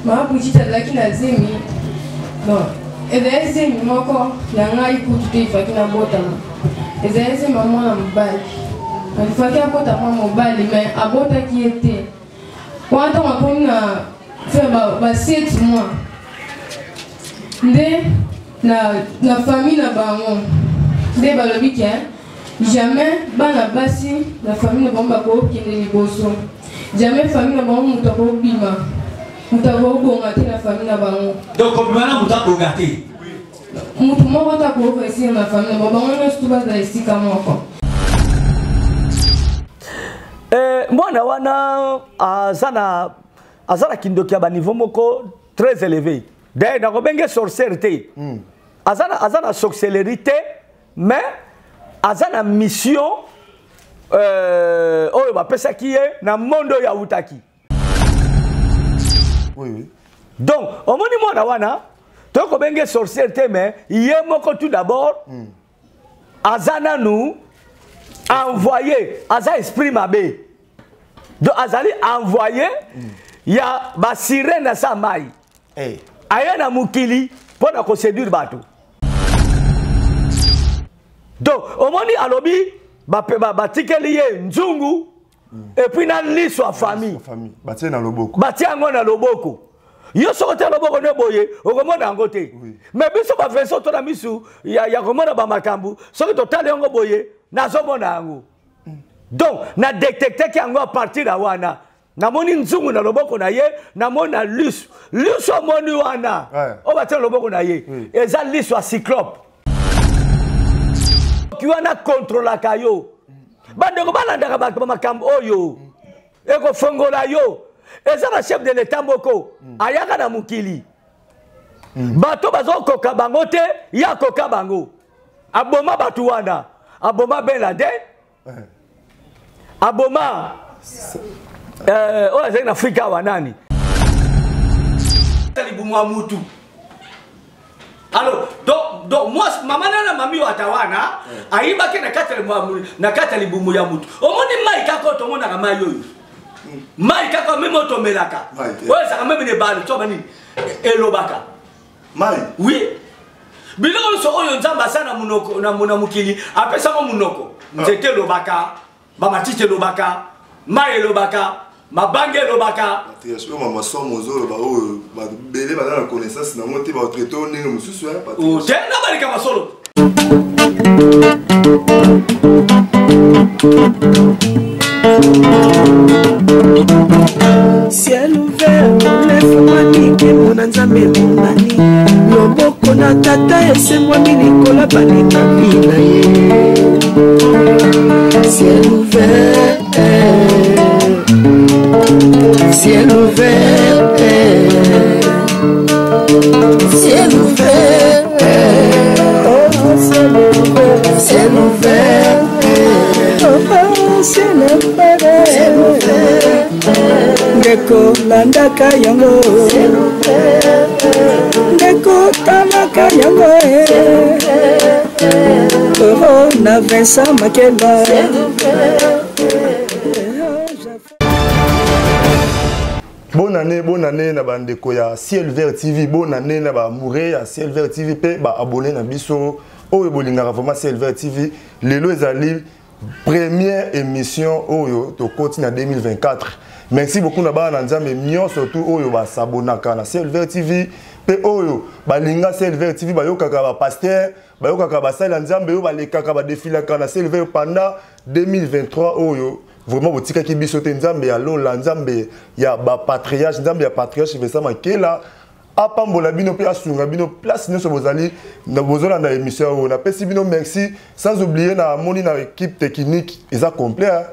Moi, je suis na zemi. Non. Et d'ailleurs, c'est moi encore. La ngaï pour tout il faut qu'il na botama. Et d'ailleurs, c'est maman na mbali. Il faut qu'il apporte à moi mbali, mais à bota qui était. Quand on a fait 7 mois. La famille n'a pas de balobi qui jamais bana basi la famille n'a pas qui est liboso. Jamais famille n'a pas mutako bima. Mutako bongate la famille n'a pas. Donc comme maintenant mutako bongate. Mutu moko tako ici na famille n'a pas on est tout bas ici comme quoi. Mwana wana azana kindoki ya ba niveau moko très élevé. D'ailleurs na kobenge sorcellerie. Azana sorcellerie mais azana mission oyo ba pesa ki na mondo ya utaki. Oui. Donc omoni mwana wana to kobenge sorcellerie mais yemoko tout d'abord azana nous envoyé aza esprit mabe. Donc azali envoyé ya ba sirène na sa mai. Ayana mukili pour na ko séduire bato. Donc omoni alobi ba tikeli ye nzungu et puis na liso a famille. Batia na loboko. Batia ngo na loboko. Yo sokote loboko ne boye okomona ngote. Mais biso ba version to na misu ya komona ba makambu soki to tale ngo boye na zomona ngo. Donc na détecter ki ngo à partir da wana. Na moni nzungu na loboko na ye na mona liso. Liso moni wana. O batia loboko na ye. Eza liso a cyclope. Qui wana contrôle kayo. Bandeko balandaka bato makambo oyo. Eko fongola yo. Eza na chef de l'état moko. Ayaka na mukili. Bato bazo koka bango te, ya koka bango. Aboma batu wana. Aboma Ben Laden. Aboma oya na Afrika wanani. Talibumwa mutu. Alors, donc moi, maman na mami watawana, aiba ke na katali bumu ya mutu. Omoni mai kako to mona kama yoyo. Mai kako memo to melaka. Oya saka meme ne bali to bani elobaka. Mai. Oui. Biloko so oyo nzamba sana munoko na mukili, apesa mo munoko. Nzete lobaka, ba matite lobaka, mai lobaka. Mabange lobaka. Patriarche, maman somme aux autres, bah belé bah dans la connaissance, na monté bah traité on est monsieur soir. Oh, tiens, na bali kama solo. Ciel ouvert, lève-moi nique mon anzambe mon mani. Loboko na tata et c'est moi Nicolas Banika Pinaye. Ciel ouvert. Ciel ouvert, ciel ouvert, ciel ouvert, ciel ouvert, ciel ouvert, Ngeko landaka yango, Ngeko talaka yango, na Vincent Makeba. Bonne année na bandeko ya Ciel Vert TV, bonne année na ba mouré ya Ciel Vert TV pe ba abonné na biso oyo bolingaka vraiment Ciel Vert TV. Lelo ezali première émission oyo to continue en 2024. Merci beaucoup na ba na nzambe mio surtout oyo ba s'abonnaka na Ciel Vert TV pe oyo ba linga Ciel Vert TV ba yokaka ba pasteur ba yokaka ba sala nzambe oyo ba lekaka ba défilaka na Ciel Vert pendant 2023 oyo. Vraiment, vous tika ki biso te nzambe ya lola nzambe ya ba patriarche nzambe ya patriarche Vincent Makela apambola bino pe asunga bino place nyonso bozali na bozola na émission o na pesi bino merci sans oublier na moni na équipe technique eza complet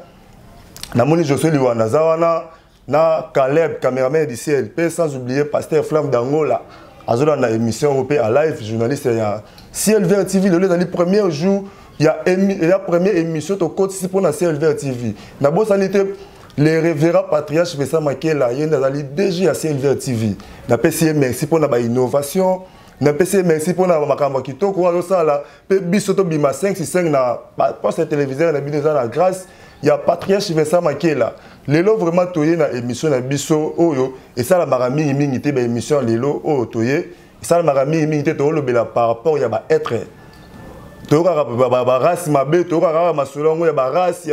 na moni Josué Liwana zawana na Caleb cameraman du ciel pe sans oublier pasteur Flamme d'Angola azola na émission pe à live journaliste ya Ciel Vert TV le dans les premiers jours. Il y a la première émission de côté ici pour la Ciel Vert TV. D'abord, ça était les révérends patriarches Vincent Makela, il y a déjà à Ciel Vert TV. N'a pas essayé merci pour la innovation. N'a pas essayé merci pour la makambo kito quoi ça là. Pe bisoto bima 565 na poste téléviseur na bino la grâce. Il y a patriarche Vincent Makela. lelo vraiment toye na émission na biso oyo et ça la marami mingi te ba émission lelo oyo toye et ça la marami mingi te to lobela par rapport ya ba être to ba race mabe to ka masolongo ya ba race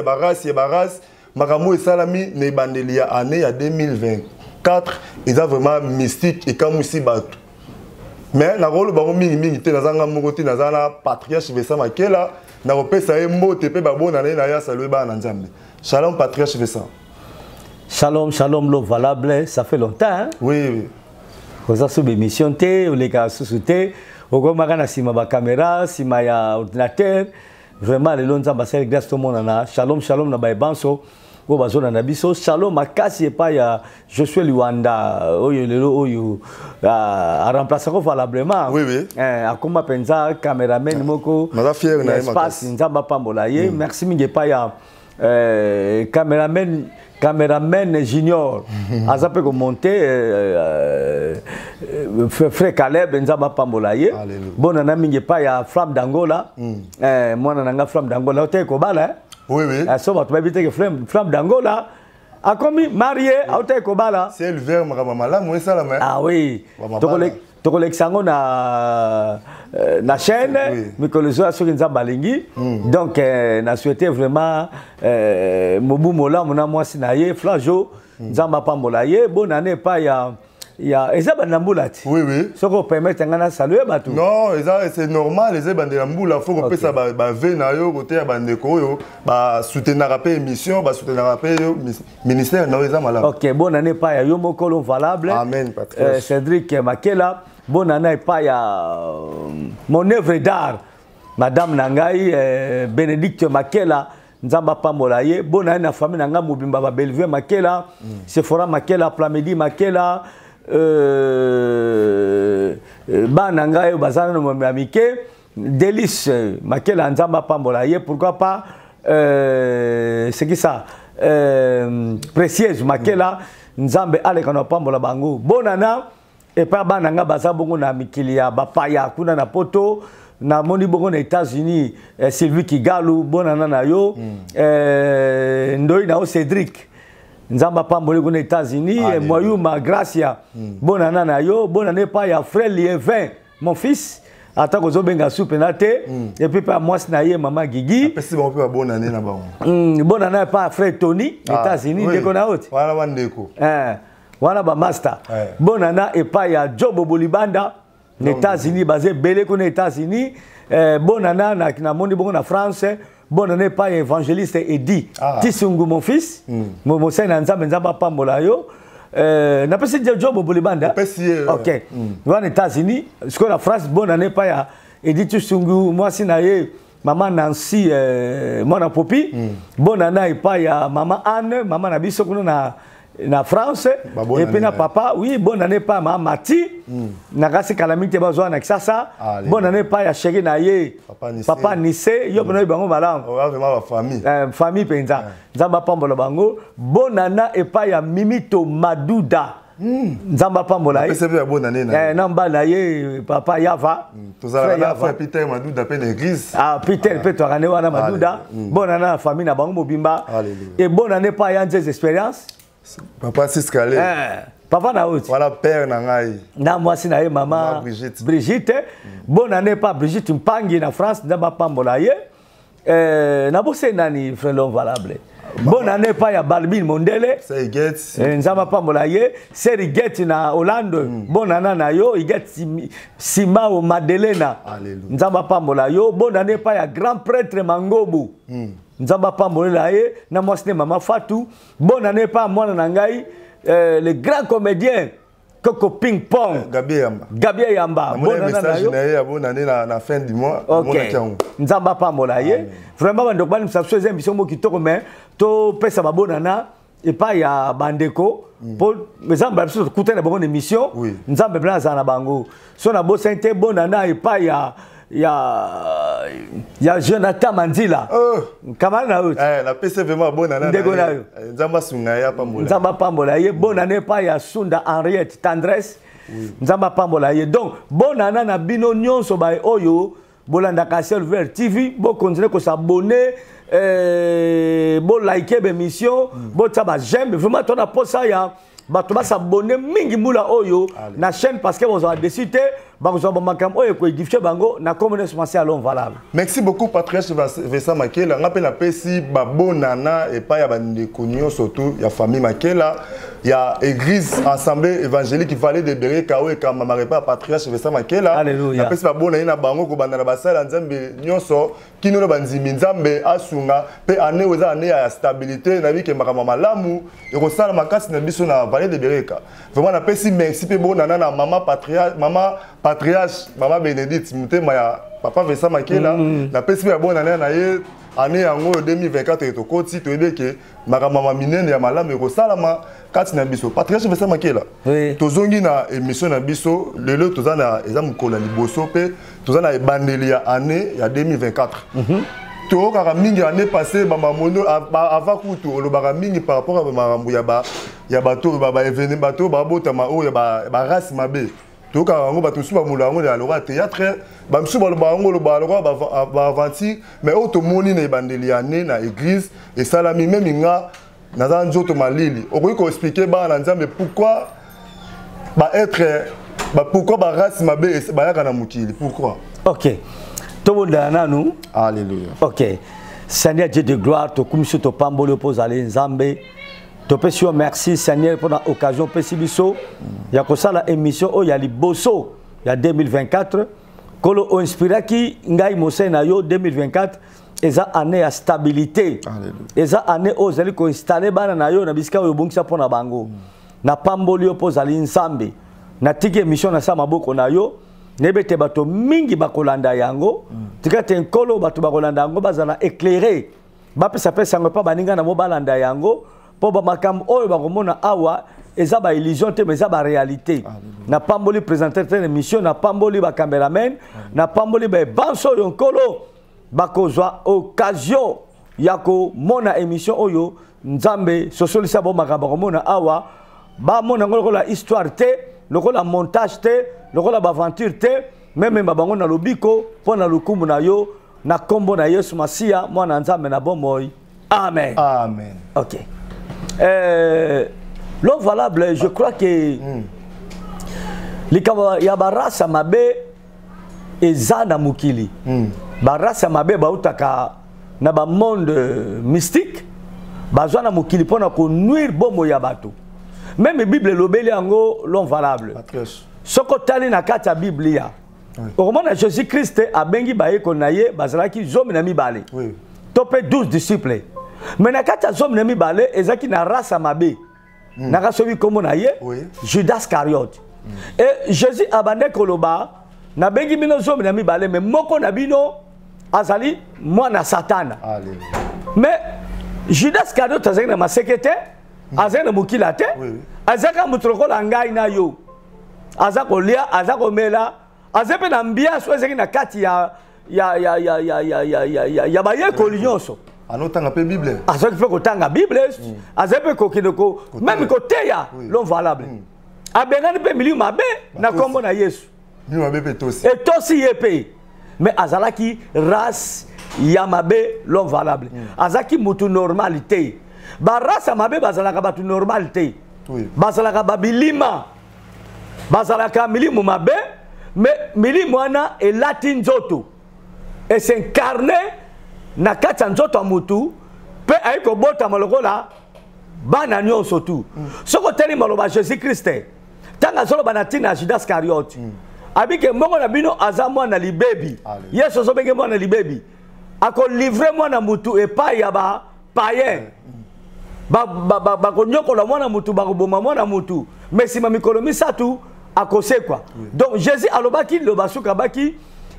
makamu et salami ne bandeli ya année ya 2024 ils a vraiment mystique et comme aussi bato mais na rolo ba mingi te nazanga mokoti nazana patriarche Vesa Makela na kopesa ye mbote pe ba bona na ya salwe ba na nzambe. Shalom patriarche Vesa. Shalom, shalom, l'eau valable, ça fait longtemps. Hein? Oui. Vous avez une émission, vous les gars sous-soutés, vous avez une caméra, un ordinateur. Vraiment, les longs ambassadeurs, grâce tout le monde. Shalom, shalom, na baibanso. Vous avez un abisso. Shalom, ma casse, et pas je suis Luanda. À remplacer valablement. Oui, oui. À comment pensa, caméraman, moko. Ma fière, espace, nzamba pambolaye. Merci, mais pas ya caméraman junior, a pu monter frère Caleb Nzamba Pambolaye. Bon, on a mis pas ya flamme d'Angola. Moi, on a flamme d'Angola. Tu es Kobala? Oui, oui. Ça va, tu vas éviter que flamme d'Angola. A commis marié, tu es Kobala. C'est le verre, Maramala, moi, ça la main. Ah oui. Tu collectionnes na chaîne, mais que les autres sont balingi. Donc, on a souhaité vraiment Mobu Mola, mon amour Sinaye, Flajo, Nzamba Pambolaye. Bonne année, pas ya. Eza Namboulati. Oui, oui. Ce qu'on permet de saluer Batou. Non, c'est normal, les Namboula, il faut qu'on puisse venir côté Bandeko, soutenir la émission, soutenir la ministère. Ok, bonne année, pas ya Yomo Kolon valable. Amen, Patrick. Cédric Makela. Bonne année, pas ya mon œuvre d'art. Madame Nangaï, Bénédicte Makela. Nzamba Pambolaye. Bonne année, la famille Nanga Moubimba Bellevue Makela. Sephora Makela, Plamedi Makela. Bananga bazana no amike délice Makela Nzamba Pambolaye, pourquoi pas c'est qui ça précieuse Makela Nzambe Alekana Pambola bango bonana et pas bananga baza bongo na mikili ya bapaya kuna na poto na moni bongo na États-Unis Sylvie Kigalu bonana na yo ndoi na Cédric Nzamba Pambole aux États-Unis, Moyouma Gracia, bonne année na yo, bonne année pas ya frère Liévin, mon fils, attends que Zobenga soupenate, et puis pas moi Snaye, maman Guigui. C'est bon peu bonne année là-bas. Bonne année pas frère Tony, États-Unis, déco na haute. Voilà bandeko. Voilà ba master. Bonne année et pas ya Job Bolibanda, États-Unis basé belé qu'on États-Unis, bonne année na moni bongo na France. Bonne année, pas évangéliste Edi. Tisungu, mon fils. Mon sein Nzamba Pambolayo. N'a pas essayé de job au Bolibanda. Ok. Nous en États-Unis. Ce que la France, bonne année, pas Edi Tisungu. Moi, si naïe, maman Nancy, mon Popi. Bonne année, pas maman Anne, maman Nabiso, na France. Et puis na papa, oui, bonne année, pas maman Mati. Nakasi calamité bazoa na kisasa. Bonne année pas ya chéri na ye. Papa Nissé, yo bono bango balang. Vraiment famille. Famille penza. Nzamba Pambola bango. Bonne année et pas ya Mimito Madouda. Nzamba Pambola. C'est bien bonne année na. Namba na ye papa Yava. Tozala na frère Peter Madouda pe l'église. Ah Peter pe to rané wana Madouda. Bonne année la famille na bango Mobimba. Et bonne année pas ya des expériences. Papa Siskale. Papa na haute. Voilà père nangai. Na moi si na maman Brigitte. Brigitte. Bonne année pas Brigitte Mpangi na France na Pambolaye. Na bosse nani frère l'homme valable. Bonne année pas ya Balbin Mondele. C'est Iget. Nzamba Pambolaye. C'est Iget na Hollande. Bonne année na yo Iget Sima o Madelena. Alléluia. Nzamba Pambolayo. Bonne année pas ya grand prêtre Mangobu. Nzamba Pambolaye na moi c'est maman Fatou. Bonne année pas moi nangai. Le grand comédien Coco Ping Pong Gabi Yamba bonne année na fin du mois. Nzamba Pambolaye vraiment bando bani msafsoze émission mo kitoko mais to pesa ba bonne année et pas ya bandeko pour exemple biso kuta na bonne émission Nzamba blaza na bango so na bo sente bonne année et pas ya Jonathan Mandila. Comment na haute? La PC vraiment bonne année. Nzamba Sungaya Pambola. Nzamba Pambolaye. Bonne année pas ya Sunda Henriette Tendresse. Nzamba Pambolaye. Donc bonne année na bino nyonso ba oyo bolanda ka Silver TV bo continuer ko s'abonner bon liker l'émission, bon ça va j'aime vraiment ton apport ça ya bato ba s'abonner mingi mula oyo na chaîne parce que vous avez décidé vous avez makam oyo ko édifier bango na communauté spatiale long valable. Merci beaucoup Patrice Vincent Makela ngapé na pesi ba bonana et pas ya bande konyo surtout ya famille Makela ya église assemblée évangélique qui fallait de Bereka oyo ka mama repa Patrice Vincent Makela. Alléluia. Na pesi ba bonana na bango ko banda na basala nzambe nyonso kino na banzimi nzambe asunga pe ane oza ane ya stabilité na vie ke makama malamu et ko sala makasi na biso na vallée de Bereka. Vraiment na pesi merci pe bonana na mama patriarche mama Bénédicte mutema ya papa Vincent Makela na pesi ya bonana na ye année yango 2024 et to koti to ebeke makamama minene ya malamu ko salama kati na biso patriarche Vincent Makela tozongi na émission na biso lelo tozana eza mukola liboso pe tozana ebandeli ya année ya 2024 tokaka mingi année passée bamamono avant kutu olobaka mingi par rapport à makambo ya bato ba événement bato babotama oyo ba race mabe toka ngo bato suba mulango ya lora théâtre ba msuba lo bango lo ba lora ba avanti mais auto moni na bandeli ane na église et salami même nga na nzoto malili okoki ko expliquer ba na nzambe pourquoi pourquoi ba race mabe ba yaka na mukili pourquoi. OK. Tout le monde nanu. Alléluia. OK. Seigneur Dieu de gloire, to kumsu to pambolo pose aller nzambe. Topesio merci Seigneur pour l'occasion pesibiso ya kosala émission o ya liboso ya 2024 kolo o inspiraki ngai mosena yo 2024 eza année ya stabilité eza année o zali ko installer bana na yo na bisika yo bongisa pona bango na pamboli yo pozali nzambe na tiki émission na sa maboko na yo nebete bato mingi bakolanda yango tikate nkolo bato bakolanda yango bazala éclairé bapesa pesa ngo pa baninga na mo balanda yango po ba makam oyo bakomona awa eza ba illusion te mais eza ba réalité na pamboli présentateur de émission na pamboli ba cameraman na pamboli ba banso yo nkolo bakozwa occasion ya ko mona émission oyo nzambe sosolisa bo makamba komona awa ba mona ngolo la histoire te lokola montage te lokola ba aventure te même ba bango na lobiko pona lukumu na yo na kombo na Yesu Masia mwana nzambe na bomoi amen amen. OK. L'eau valable, je crois que il y a barasa mabe ezana mukili. Barasa mabe bautaka na ba monde mystique. Bazana mukili pona ko nuire bomo ya bato. Même Bible lobeli yango l'eau valable. Soko tali na kata Biblia. Au moment de Jésus Christ a bengi baye konaye bazalaki zomi na mibale. Oui. Topé 12 disciples. Mais na kata zomi na mibale ezaki na rasa mabe. Na rasobi komo na ye Judas Iscariote. Et Jésus abande koloba na bengi bino zomi na mibale mais moko na bino azali mwana satana. Mais Judas Iscariote azali na masekete azali na mukila te azaka mutroko la ngai na yo. Azako lia azako mela azepe na mbiaso ezaki na kati ya baye kolionso. Anotanga pe Bible. Azaki pe kotanga Bible. Azepe kokidoko même koteya l'homme valable. Abengani pe milieu mabe na kombo na Yesu. Milieu mabe pe tosi. Et tosi yepe. Mais azalaki race ya mabe l'homme valable. Azaki mutu normalité. Ba race mabe bazalaka batu normalité. Bazalaka babilima. Bazalaka milimu mabe mais milimu wana e latin nzoto. Et s'incarner na kati nzoto mutu pe ayiko bota malokola bana nyonso tu soko teli maloba Jésus Christ tanga solo banatina Judas Iscariote abike mbongo na bino aza mwana libebi Yesu so benge mwana libebi ako livrer mwana mutu epai ya ba païen ba konyokola mwana mutu ba koboma mwana mutu mais sima mikolo misatu akosekwa donc Jésus alobaki loba suka baki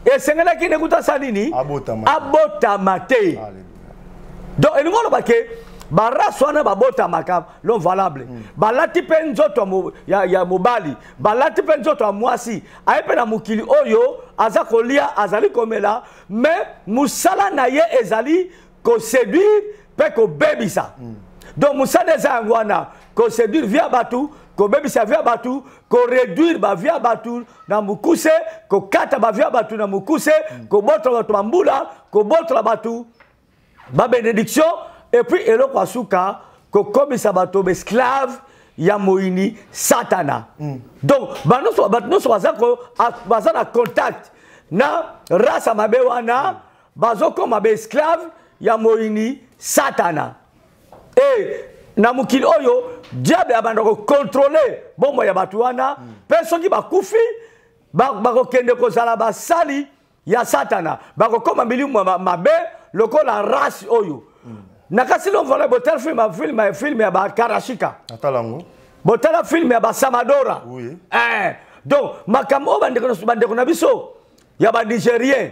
et c'est là qui n'écoute ça nini abotamate donc et nous on va que bara swana babotamaka l'homme valable balati penzoto ya mobali balati penzoto amwasi ayepe na mukili oyo aza kolia azali komela mais musala na ye ezali ko séduire pe ko bebisa donc musala za ngwana ko séduire via batu ko bebisa via batu ko réduire ba via batu na mukuse ko kata ba via batu na mukuse ko botra batu mambula ko botra batu ba bénédiction et puis eloko asuka ko komisa bato esclave ya moini satana. Donc banoso baza na contact na race mabe wana bazoko mabe esclave ya moini satana. Et na mukili oyo diable abanda ko contrôler bombo ya batu wana personne qui bakufi bako kende ko zala basali ya satana bako koma milimu mabe lokola race oyo. Nakasi lo vola botel film ya ba Karashika. Atalango. Botel film ya ba Samadora. Oui. Donc makamo bandeko na biso ya ba Nigérien.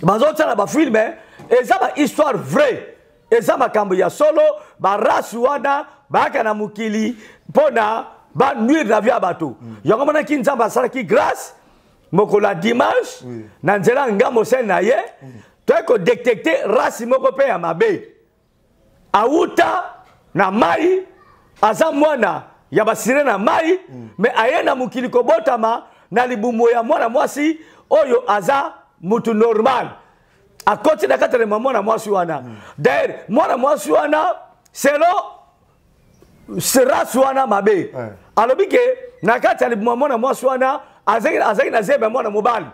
Bazotala ba film eza ba histoire vraie. Eza makambo ya solo ba race wana ba kana mukili pona ba nuire na via bato. Yango mona ki nzamba sala ki grâce mokola dimanche na nzela ngambo sen na ye to ko détecter race moko pe ya mabe. Auta na mai aza mwana ya basire na mai me ayena mukili ko botama na libumo ya mwana mwasi oyo aza mutu normal. A côté de la carte de mwana mwasi wana. D'ailleurs, mwana mwasi wana selo sera suana mabe. Alors que na carte de mwana mwasi wana azaki na zebe mwana mobali.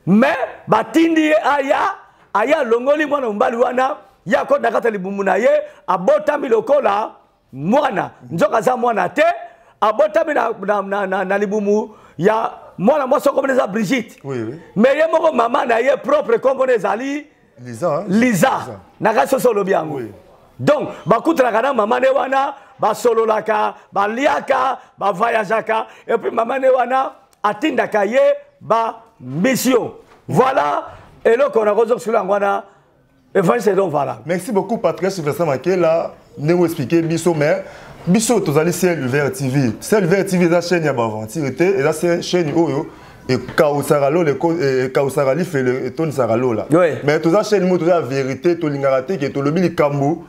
Mais batindi aya longoli mwana mobali wana ya ko na carte de bumuna ye abotami lokola mwana nzoka za mwana te abotami na libumu ya mwana mwasi comme les Brigitte. Oui. Mais ye moko maman na ye propre comme les ali Lisa. Na ka solo biango. Oui. Donc bakutra kana maman ne wana ba solo laka ba liaka ba voyageaka et puis maman ne wana atinda kaye ba mission. Voilà et là qu'on a raison sur la wana et c'est donc voilà. Merci beaucoup Patrick Vincent Makela nous expliquer biso mais biso tozali Ciel Vert TV. Ciel Vert TV la chaîne ya baventirité et la chaîne oyo et Kausaralo le Kausarali fait le ton Saralo là. Mais toza chaîne mo toza vérité to lingaraté que to lobi likambo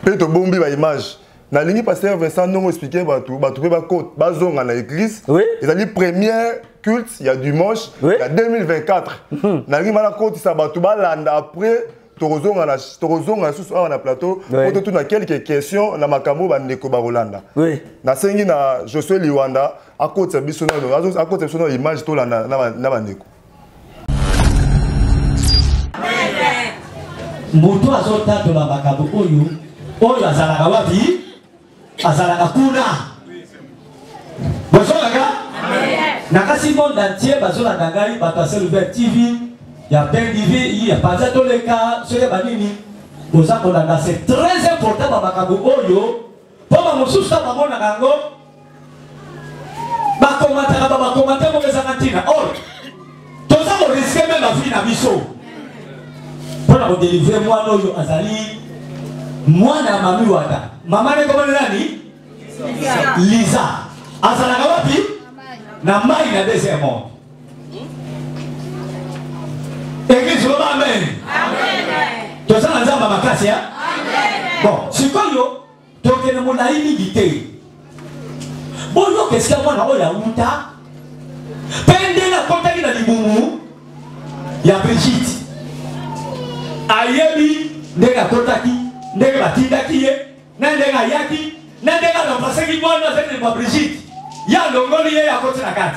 pe to bombi ba image. Na lingi pasteur Vincent non expliquer batu pe ba côte ba zonga na église. Et ali première culte il y a dimanche il y a 2024. Na lingi mala côte ça batu ba landa après Torozonga na plateau pour tout na quelques questions na makambo bandeko ba Rolanda. Oui. Na sengi na Josué Liwanda à côté biso na à côté biso na image to na bandeko. Moto azota to la makambo oyo azalaka wapi? Azalaka kuna. Bozolaka? Nakasi monde entier bazolanda ngai bato Ciel Vert TV. Il y a plein d'idées, il y a pas tous les cas, c'est très important pour Makabu Oyo. Pour ma moussouche, ma mona gango. Ma commentaire, mon Zamantina. Or, tout ça, on risque même la vie à Bisso. Pour la délivrer, moi, Noyo Azali, moi, na Mami Wata. Maman est comme elle Lisa. Azala Wapi, na Maï na deuxième monde. Église, amen. Amen. Tu as un makasi, hein? Amen. Bon, si quoi yo, tu as une monaïmité. Bon, yo, qu'est-ce qu'il y a moi là, Outa? Pendant la contact de l'Iboumou, il y a Brigitte. Ayebi, nega kotaki, nega batindaki, nega yaki, nega l'embrasser qui moi, non, Brigitte. Il y a l'ongoli à côté de la carte.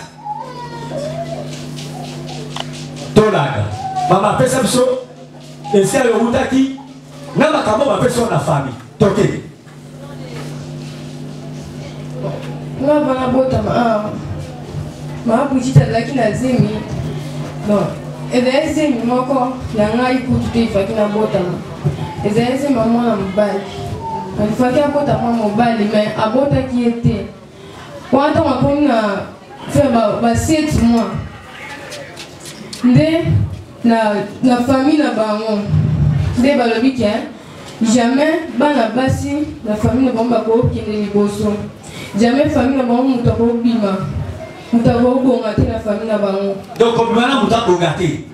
Tolaga. Mama pesa biso esi ayo utaki na makambo bapesa na famille toke na bana bota ma Brigitte alaki na zemi non eza zemi moko na ngai kutu te ifaki na bota eza zemi mwana mobali alifaki abota mwana mobali mais abotaki ye te wanta makomi na faire ba 7 mois nde na famille na bango nde balobi ke jamais bana basi na famille na bango bakokende liboso jamais famille na bango moto akobima moto akobonga te na famille na bango donc kobima na moto abonga te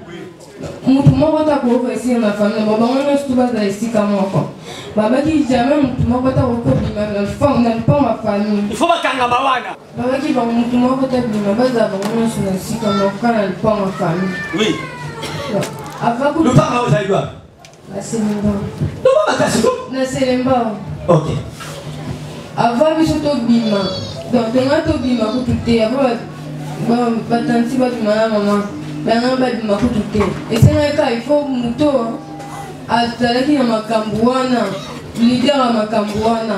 moto moko takoka esika na famille na bango bango nyonso to bazala esika moko babaki jamais moto moko takokobima na lupama famille il faut bakangama wana babaki bango moto moko tabima bazala bango nyonso na esika moko kana lupama famille oui avant que le parent aux aïdois Na Selemba. Non, pas ma casse. Na Selemba. Ok. Avant, je suis au bima. Donc, tu as au bima pour tout te. Avant, batanti ba bima maman. Bana ba bima pour tout te. Et c'est vrai qu'il faut muto. Azalaki na makambo wana. Leader ya makambo wana.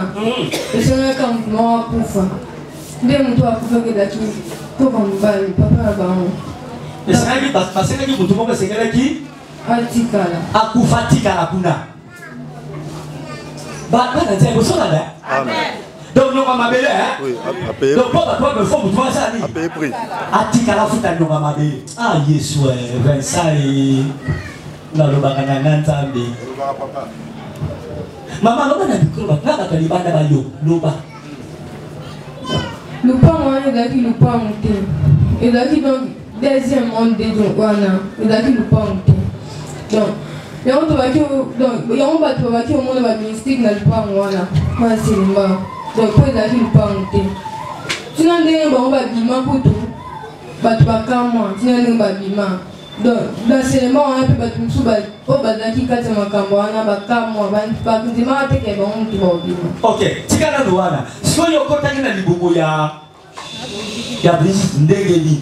Et c'est vrai qu'il faut kufa. Nde muto akufa kedaki. Papa mbali, papa na bango. Et c'est vrai que parce que muto mo basengela ki atikala. Akufatikala kuna. Ba na nzela bosona da. Amen. Donc nous avons mabélé, hein? Oui, à payer. Donc pourquoi me faut vous ça dit? À payer prix. Atikala futa nous avons mabélé. Ah Yesu, Vincent et na lobakana nzambe. Maman loba na bikolo ba na libanda ba yo loba. Lupango wana ezalaki lupango te. Ezalaki donc deuxième monde de wana. Ezalaki lupango te. Donc yango tobaki donc yango bato babaki omona bamystique na lupango wana. Wana Selemba. Donc po ezalaki lupango te. Tina ndenge bango babima kutu bato bakamwa. Tina ndenge babima. Donc dans Selemba wana mpe bato mosusu oyo bazalaki kati ya makambo wana bakamwa bandimaka teke bango motu babima. Ok, tikana no wana. Soyo okotaki na libongo ya Brigitte ndenge nini?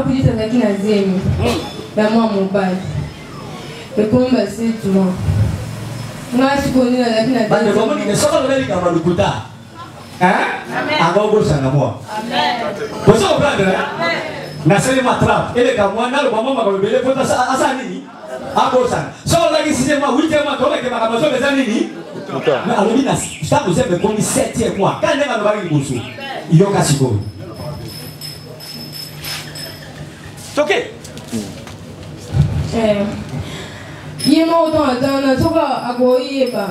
Brigitte azalaki na zemi ya mwa mobali. Ekomi baseti mwa. Nga sikoni nazalaki na bande bomoni ke soko lobeli kama lukuta. Hein? Anga bosana moi. Amen. Boso comprendre? Amen. Na sele matrap, ele ka mwana lo mama ko bele fota asa nini? Abosana. Soko lagi sise moi 8e mois to ke makama so beza nini? Mais alobi na sta ko zembe komi 7e mois. Quand ndenga lobaki boso. Iyo kasiko. OK. Yema autant attendre soka akoyeba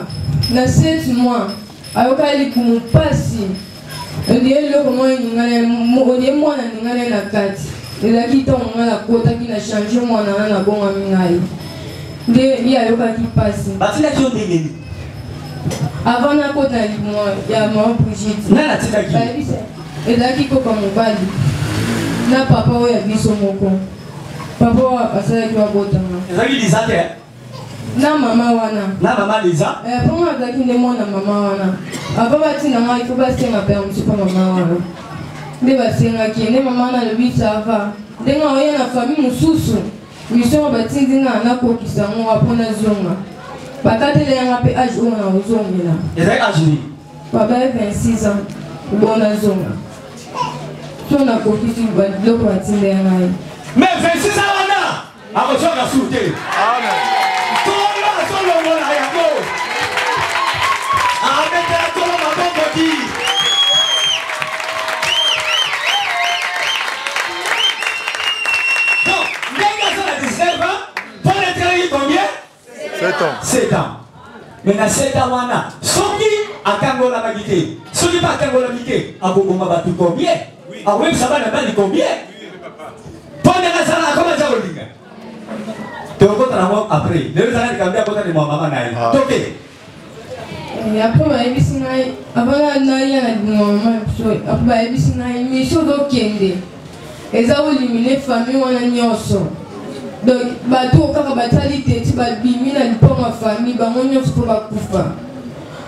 na 7 mois ayokali kumupasi ndiye loko moyo ngane ndiye mwana ngane na kati ezaki to ngana kota kina changer mwana na bonga mingai ndiye ya yokaki pasi batina kyo ndenge avant na kota limwa ya mama Brigitte nana tika ki ezaki kopa mobali na papa oya biso moko papa wa pasala ki wa botanga ezaki lisate na mama wana na mama Liza pour azalaki nde mwana mama wana ava batinda ngai ifo basenga mpe mosu mpa mama wana nde basengaki nde mama wana alobi sava ndenge oya na famille mosusu misongo batindi nga nakokisa ngo apo nazonga bakatela yanga mpe age oyo na ozongela ezali age nini babaye 26 ans bo nazonga so nakokisi biloko batinda ya ngai mais 26 ans wana akozonga su te Amen. Donc, les 19 ans, pour être travaillé combien? 7 ans. 7 ans. Maintenant, 7 ans, wana. Soki à Kangola Magité. Soki pas Kangola Magité. À Bogoma Batu combien? À Web Saban Bali combien? Pour les gens, comment ça va dire? Tu vas voir après. Les gens qui ont dit que maman n'a pas. Ok. Après bayebisi ngai abana naya na mama so après bayebisi ngai mission dokende eza olimine famille wana nyonso donc bato kaka batali teti babimi na liponga famille bango nyonso po bakufa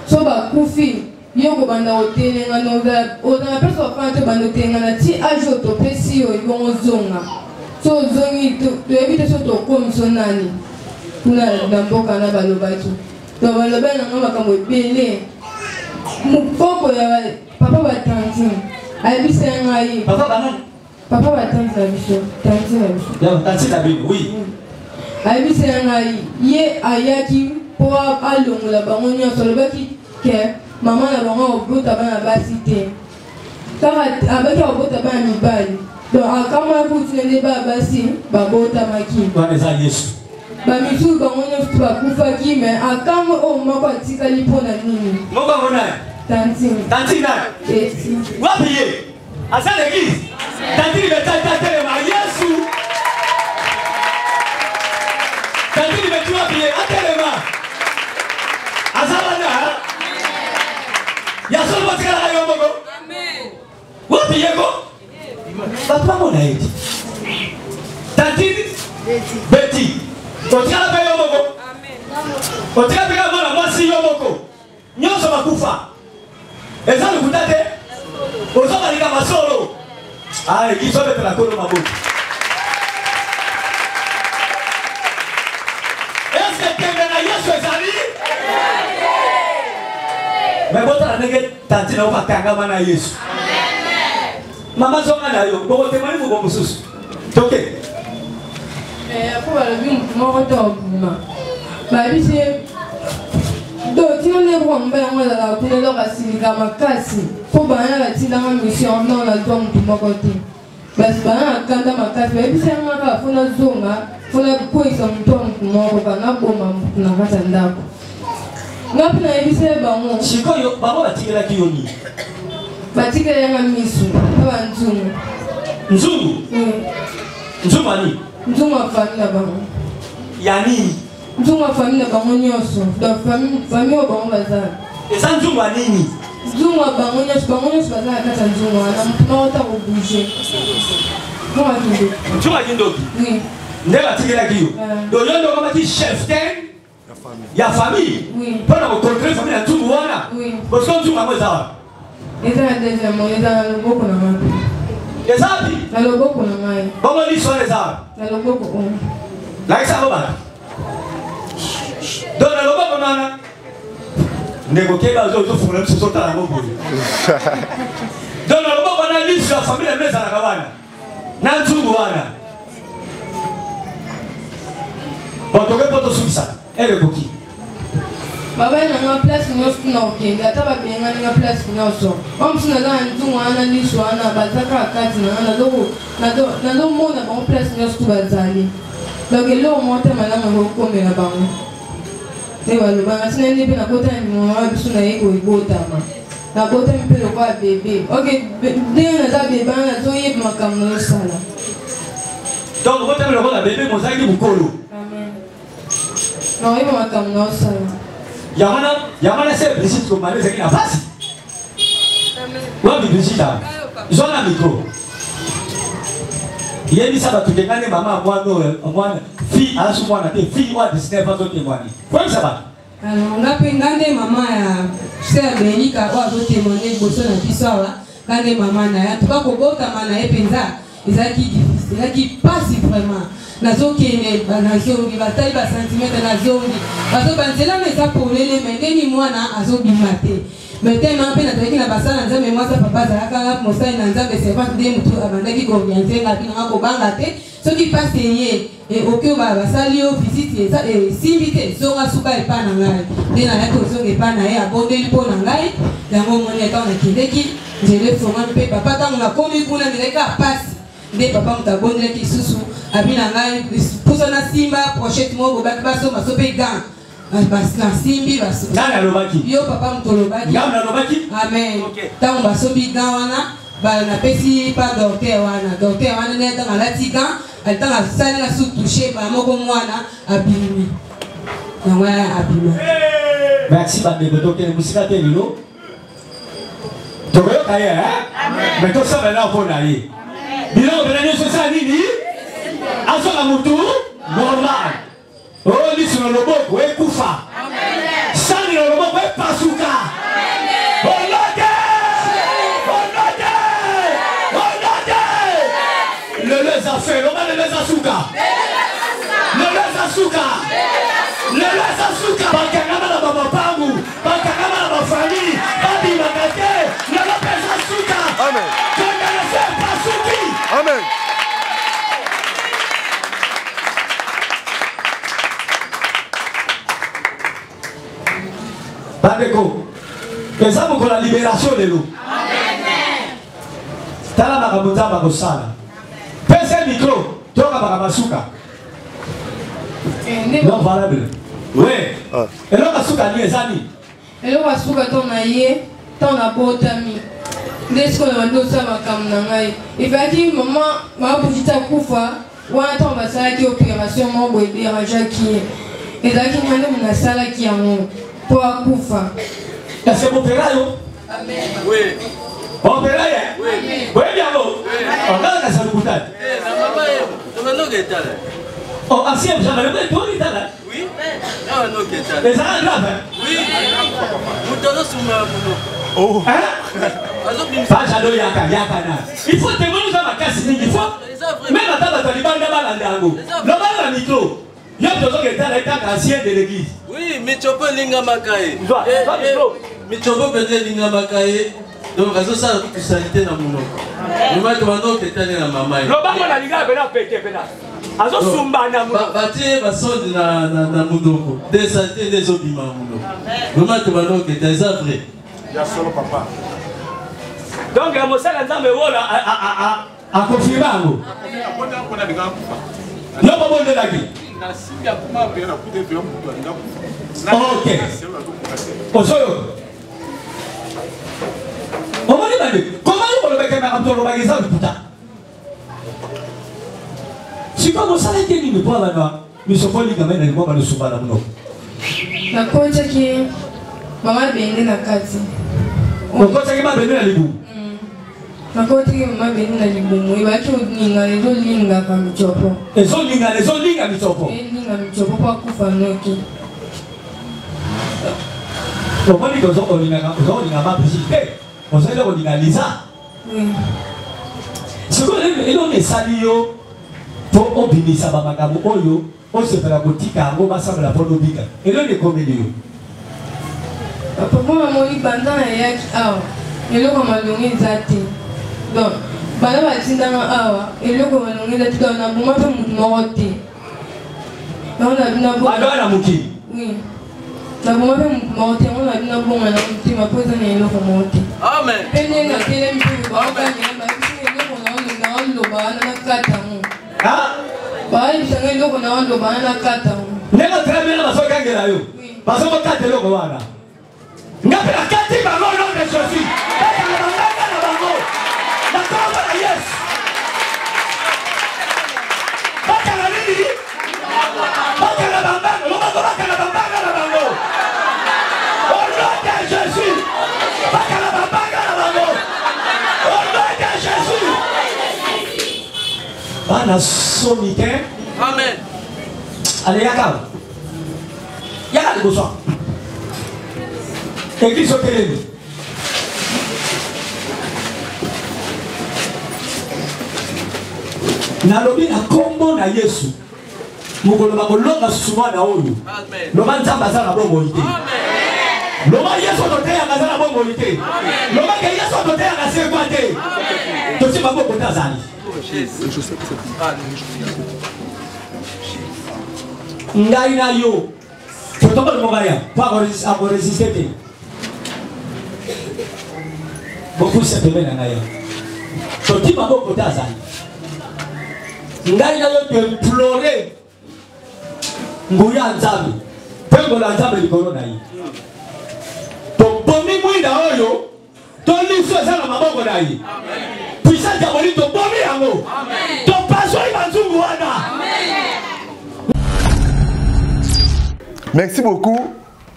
so bakufi yoko banda otelenga ozanga mpe so bafana te banda otelenga na ti age oyo topesi yo ibongo ozonga so ozongi toyebi te so tokomi so nani kuna na mboka na balobaki donc baloba nanga makambo ebele mokoko ya papa batanti ayebisa ngai papa batanti na biso tanti na biso Tanti na bino, oui. ayebisa ngai ye ayaki mpo alongola bango nyonso alobaki ke mama na bango abota bana basi te kaka abaki abota bana mibali donc akamwaki utina nde bana basi babotamaki Wana eza Yesu. bamisusu bango nyonso bakufaki me akamwe oyo moko atikali mpo na nini Moko ngona. tantine Tanti na. esi Wapi ye? Asa l'église. Tanti ni betata telema Yesu. Tanti ni betu wapi ye? Atelema. Asa wana. Ya solo batikala kayo moko. Amen. Wapi ye ko? Papa mona eti. Tanti Betty. Otikala pe yo moko. Otikala pe mwana mwasi yo moko. Nyonso bakufa. Eza lokuta te. Ozobalika masolo. Ah, ekiso betela kolo maboto. Est-ce que na Yesu ezali? Mais bota na nege tantina opakanga mana Yesu. Mama zonga na yo, boko temani mo bomususu. Toke. Après balobi mutu moko to obima. Babi se do tina ne ko mba yango la kuna lo kasilika makasi. Po bana la tina ma mission non la to mutu moko te. Bas bana kanda makasi babi se ngaka funa zonga, funa ko isa mutu moko kana boma mutu na kata ndako. Ngapi na ebise bango. Sikoyo bango batikela kiyoni. Batikela yanga misu, baba nzungu. Nzungu? Nzungu ani? Nzungu wa famille bango. Yani? Nzungu wa famille bango nyonso. Da famille wa bango bazala. Eza nzungu wa nini? Nzungu wa bango nyonso bazala kata nzungu wana mutu na ota ko bouger. Nzungu wa kindoki. Nzungu wa kindoki? Oui. Nde batikela kiyo. Do yondo kama ki chef ten? Ya famille? Oui. Pona ko contrôler famille na nzungu wana? Oui. Parce que nzungu wango eza wa? Eza na deuxième, eza na loboko na ngai. Eza api? Na loboko na ngai. Bongo liso wana eza wa? Na loboko ono. Lakisa ko bana? Do na loboko nana? Ndeko keba zo funa mso sota na ngobo. Do na loboko na liso ya famille meza na kabana. Na nzungu wana. Botoke poto subisa. Ele koki. Baba na nga place nyonso na okende ata babenga nga place nyonso omsi naza na nzungu wana liso wana bazaka kati na lomona bango place nyonso tu bazali donc eloko moko te malamu ekokomela bango te balobanga tina nde mpe nakotani mama biso na ye koebotama nakotami mpe lokola bebe ok ndenge naza bebe wana nazoyeba makambo nazosala donc botami lokola bebe mozalaki bokolo nakoyeba makambo nazosala Yamana c'est Brigitte comme Marie, c'est qui n'a pas si. Ouais, Brigitte, ils ont un micro. Il y a dit ça, tu dégages maman, moi, fille, à ce moment-là, fille, moi, 19 ans, tu témoignes. Comment ça va? Alors, on a pu gagner maman, c'est Béni, car on a témoigné de Bosson à Pissoa, gagner maman, en tout cas, pour Bota, Mana et Penza, ils ont qui difficile, ils ont qui passe vraiment. Nazokene banazongi batai ba centimètre nazongi bazobanzela meza polele mendeni mwana azobima te metema mpe nataki na basala nzambe mwasa papa azalaka mosali na nzambe servante nde motu abandaki koorientenga binanga kobanga te soki pase ye oke basali yo visite esimbi te zonga suka epa na ngai nde nayaki ozonga epa na ye abondeli mpo na ngai yango moni ata nakendeki nzela efonga mpe papa ntango nakomi kuna nzelaki apasi nde papa moto abondelaki lisusu abina ngai puso na simba pochette moko baki basomba so mpe gant na simbi yo papa moto olobaki amen ntango basombi gant wana napesi pa docteur wana nde ntango alati gant ntango asali na su touche bala moko mwana abimi yango abima merci bandeko tokende mosika te lelo tokoyoka ye mais tosambela mpona ye biloko pena nyonso esala nini azoka mutu normal oyo liso na loboko ekufa sani na loboko epasuka olode lelo eza fe loba lelo eza suka lelo eza suka bakangama na bamapangu bakangama na bafamili babimaka te lelo mpe eza suka tongana se epasuki amen. bandeko eza mokolo ya libération lelo tala makambo nzambe akosala pesa micro toka makambo suka non valable oui eloko suka ni eza nini eloko asuka to na ye to na botami nde sikoyo bandi osala makambo na ngai efaki mama mabukita kufa wana ntango basalaki opération moko boye dérangeaki ye ezalaki nga nde moto asalaki yango mpo akufa ese bopera yo opera ye boyebi yango ongalakasa lukutani Oh, ancien gendarmerie, toi, il est là. Oui. Ah, non, ok. Et ça a grave, hein? Oui. Vous donnez sur ma boulot. Oh. Hein? Pas j'adore Yakana. Il faut témoigner dans ma casse, il faut. Même à table, tu vas aller dans le micro. Il y a besoin que tu aies ancien de l'église. Oui, mais tu peux linga makaye. Mais tu peux peut-être linga makaye. Donc, à ce ça, tu salité dans mon nom. Je vais te demander que tu es dans ma main. Le banc, on a linga, ben là, pété, ben là. Azo sumba na muno. Batie basonde na mudoko. Des saletés des obima muno. Vraiment tu vas donc que t'es vrai. Ya solo papa. Donc à mosala nzambe wola a confirmer ngo. Yo ba bonde laki. OK. Osoyo. Omoni bande. Comment on le met comme un tolo bagisa putain. Si comme ça a été mis pour la mais ce point quand même moi le souvent là non. Na kocha ki mama bende na kati. On kocha ki mama bende na libu. Na kocha ki mama bende na libu mo ibaki odinga lezo linga ka michopo. Lezo linga michopo. Linga michopo kwa kufa noki. Comment on dit qu'on linga ma président. On sait qu'on linga Lisa. Oui. Ce qu'on est salio pour obinisa bamakabu oyo on se fait la boutique à ngoma ça la polobika et là les comédiens papa moi moni banda ya awa eloko malongi zati donc bana batindanga awa eloko malongi zati donc na boma pe mutu moko te donc na bina bo adona muki oui na boma pe mutu moko te on na bina bo na mutu ma poza na eloko moko te amen pene na tele mpi ba ka ni ba ki eloko na lo ba na kata mu ah ba ni sanga eloko na lo ba na kata mu nega tremela basoka ngela yo basoka kata eloko wana ngapi na kati bango no de Jésus baka na bango na komba na Yesu baka na nini baka na bango lo baka na bango na bango au nom de Jésus baka na bango na bango au nom de Jésus bana somite amen allez yaka le besoin église au télé nalobi na kombo na Yesu mokolo bakolonga suma na oyo loba nzambe aza na bomoi te loba Yesu toteyanga aza na bomoi te loba ke Yesu toteyanga sekwa te tosi maboko te azali ngai na yo totokoli mokaya po akoresiste te bopusa pembe na ngai toti maboko te azali ngai na yo toimplore nguya ya nzambe mpe ngolo ya nzambe likolo na ye tobomi mwinda oyo toliso eza na maboko na ye puissance ya boli tobomi yango topasoi banzungu wana. Merci beaucoup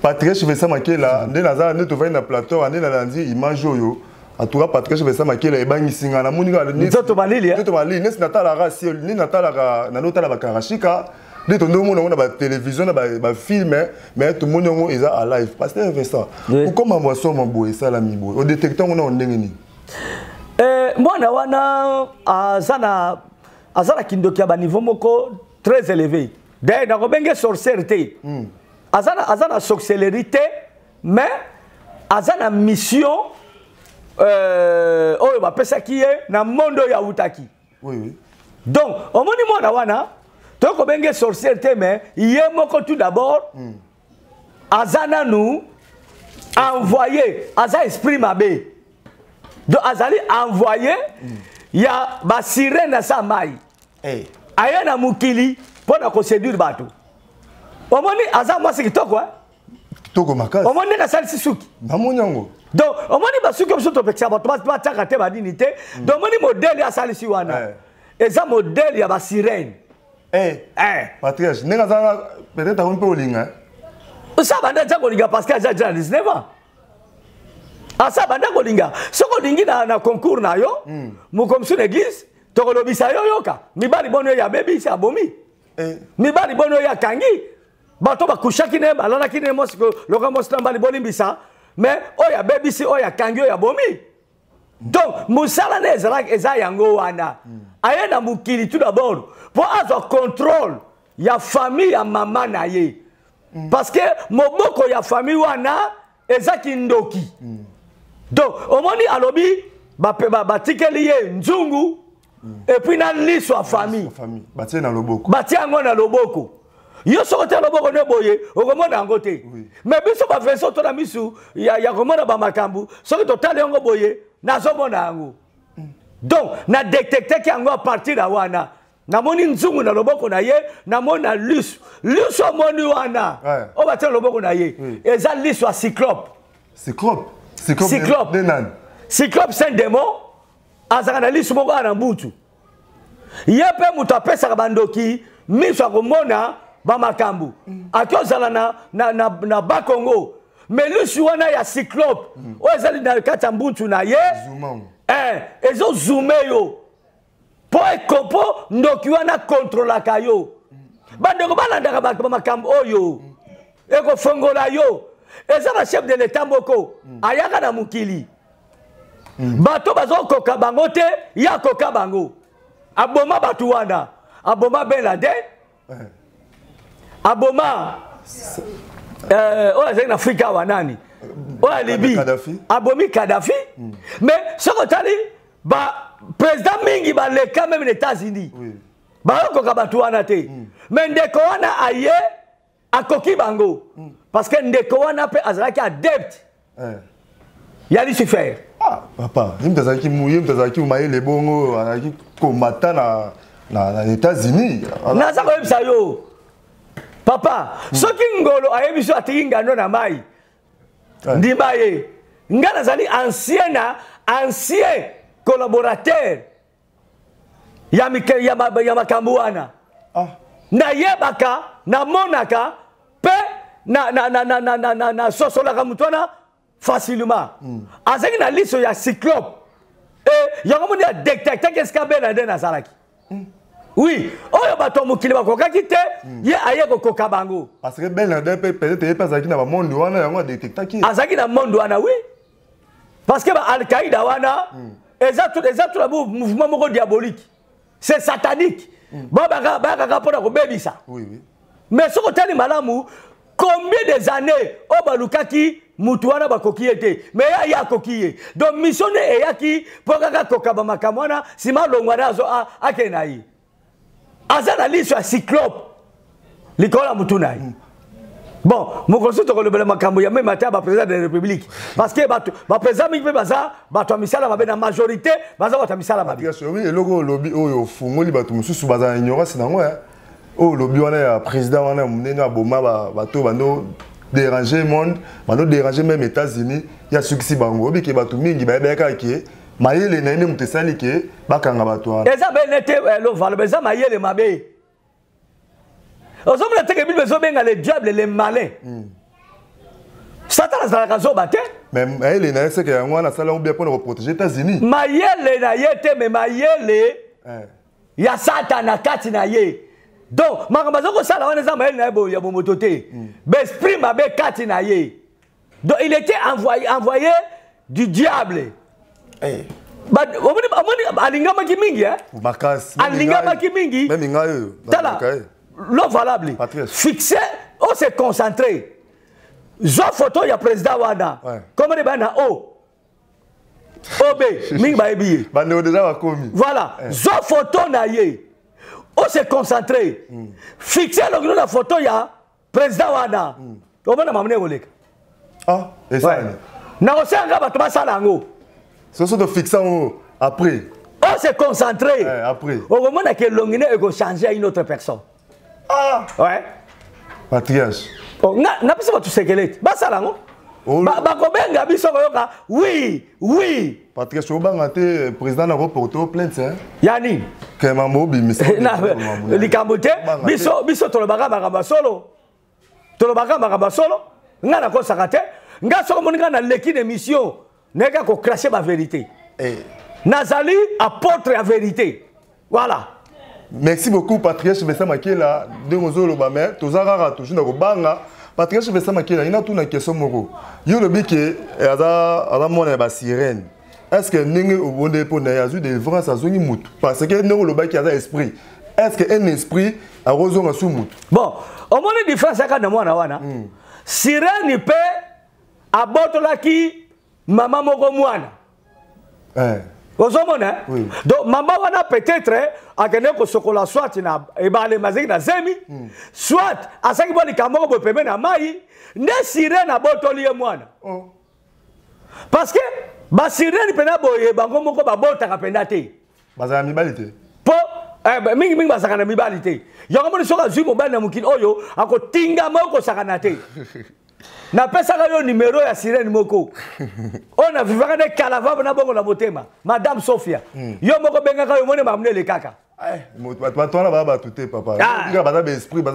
Patrick Chevessa Makela nde naza nde tovai na plateau nde nalandi image oyo atura Patrick Chevessa Makela ebangisinga na muninga ni nzoto balili nesi natalaka si ni natalaka na notala bakarashika nde tondomona na ba télévision na ba film mais tout monde ngo eza à live Pasteur Vincent ukoma mwaso maboye sala miboye o détecteur ngona ndenge ni mwana wana azana kindoki ba niveau moko très élevé d'ailleurs na kobenge sorcellerie azana sorcellerie mais azana mission oyo bapesaki ye na mondo ya utaki. Oui. Donc omoni mwana wana toko benge sorcellerie mais ye moko tout d'abord azana nous envoyé aza esprit mabe donc azali envoyé ya ba sirène na sa mai aya na mukili pona ko séduire bato omoni aza mwasi kitoko kitoko makasi omoni na salisi suki namonyango donc omoni basuki biso topekisa bato bataka te badini te donc omoni modèle ya salisi wana eza modèle ya ba sirène Patrick nenga zanga peut-être un peu olinga ça banda za kolinga parce que aza 19 ans asa banda kolinga soko lingi na concours na yo mukomsu l'église tokolobisa yo yoka mibali bono ya bebi sa bomi mibali bono ya kangi bato bakushaki ne balonaki ne mosiko loka mosina mbali bolimbisa mais oya bebisi oya kangi oya bomi donc musala ne eza yango wana aye na mukili tout d'abord pour avoir contrôle ya famille ya mama na ye parce que moboko ya famille wana eza kindoki donc omoni alobi batikeli ye nzungu et puis na liso ya famille batie na loboko batie yango na loboko yo soko te loboko ne boye okomona yango te mais biso baversion to na misu ya komona bamakambu soki totali yango boye nazomona yango donc na détecte yango à partir ya wana namoni nzungu na loboko na ye namoni na liso omoni wana o batie na loboko na ye eza liso ya cyclope cyclope c'est un démon azaka na liso moko ana mbutu ye mpe moto apesaka bandoki miso akomona bamakambu akozala na bakongo mais liso wana ya cyclope oyo ezali na kati ya mbutu na ye ezozume yo po ndoki wana kontrolaka yo bandeko balandaka bamakambu oyo ekofongola yo eza na chef de l'état moko ayaka na mokili bato bazokoka bango te ya koka bango aboma bato wana aboma Ben Laden aboma oyo azali na afrika wanani oyo libi abomi Kadhafi mais soko tali président mingi baleka même les États-Unis bazokoka bato wana te mais ndeko wana aye akoki bango parce que ndeko wana mpe azalaki adepte ya Lucifer. Papa, il me dit que les bons combattants dans les États-Unis. Naza ko yebisa yo. Papa, soki ngolo ayebiso atinga no na mai. Ndimba ye. Ngana zali ancien collaborateur. Ya makambu wana. Na yebaka, na monaka, pe na sosolaka mutona facilement. Azaki na liso ya cyclope. Et yango moni ya détecter qu'est-ce qu'a Ben Laden azalaki. Oui, oyo bato mokili bakokaki te, ye aye kokoka bango. Parce que Ben Laden peut-être pas azaki na monde wana yango détecter ki. Azaki na monde wana oui. Parce que Al-Qaïda wana eza tout le mouvement moko diabolique. C'est satanique. Bon baka pona ko bebisa. Oui oui. Mais ce que tali malamu combien des années obalukaki mutuana bakoki ete mais ya koki donc missionne e yaki pokaka kokaba makamwana sima longwana zo akenai azana liso ya cyclope likola mutuna bon mokoso to kolobela makambo ya même ata ba président de la République parce que ba président mi pe baza bato misala mabe na majorité baza bato misala mabe oui et logo lobby oyo fungoli bato mususu baza ignorance nango oh lobby wana ya président wana munene aboma bato bando déranger monde bando déranger même États-Unis ya succès bango obiki bato mingi bayebeka ke mayele na ine mutesali ke bakanga bato wana eza benete lo valo beza mayele mabe ozomla teke bible zobenga le diable le malin Satan azalaka zoba te mais mayele na ese ke yango wana sala bien pour protéger États-Unis mayele na yete mais mayele ya Satan na kati na ye. Donc, makambazo sala wana za mayele na ya bomoto te. L'esprit mabe kati na ye. Donc il était envoyé du diable. Alingama ki mingi Bakas. Alingama ki mingi. Même ngayo. Tala. L'eau valable. Fixé, on s'est concentré. Zo photo ya président wana. Comment de bana o. OB mingi ba ebiye. Bande déjà va komi. Voilà. Zo photo na ye. On s'est concentré. Fixer la photo ya président wana. Comment na mamne voleka. Ah, et ça. Na osanga bato basala ngo. Ce sont de fixant après. On s'est concentré. Après. Au moment que Longine ego changer à une autre personne. Ah. Ouais. Patriage. Oh, na pisa bato sekelete. Basala ngo. Ba kobenga biso koyoka. Oui, oui. Patriage obanga te président na reporter plainte hein. Yani. Que mambo bimisa. Na likambote biso tolobaka makamba solo. Tolobaka makamba solo. Nga na ko sakate. Nga soko moninga na leki d'émission. Nega ko cracher ma vérité. Nazali apôtre la vérité. Voilà. Merci beaucoup Patriarche Vincent Makela de Mozolo Bamé tozarara toujours na kobanga Patriarche Vincent Makela ina tuna question moko yo lobi ke aza mona ba sirène est-ce que ninge obonde po na yazu délivrance azongi mutu parce que ndeko lobaki aza esprit est-ce que un esprit a rozonga sous mutu bon au moins différence aka na mwana wana sirène pe abotolaki mama moko mwana ozomona oui. Donc mama wana peut-être akende ko sokola soit na ebale maziki na zemi soit asaki boli kamoko bo pembe na mai ne sirène abotoli ye mwana parce que ba sirène pena boye bango moko ba botaka penda te bazala mibalite po mingi basaka na mibalite yango moni soka zui mobali na mukili oyo akotinga moko sakana te na pesa yo numéro ya sirène moko on a vivaka ne kalava na bongo na motema madame Sophia yo moko bengaka yo mone mamnele kaka batwana ba tuté papa nga baza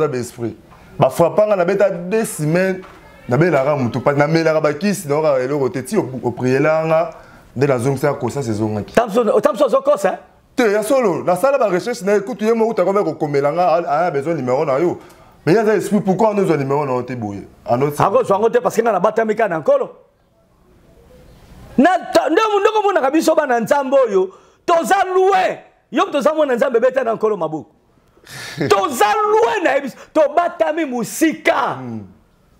be esprit ba frappanga na beta 2 semaines na belaka mutu pa na melaka bakisi na ora eloko te ti o prielanga de la zone ça kosa sezongaki tamso zo kosa te ya solo na sala ba recherche na écoute yo moko ta ko komelanga a besoin numéro na yo. Mais il y a des esprits, pourquoi nous avons numéro dans le bouillé? Parce que na bata mika na nkolo. Na ndeko mona kabiso bana nzambo yo, toza loué. Yo toza mona nzambe beta na nkolo mabuku. Toza loué na ebis, to batami musika.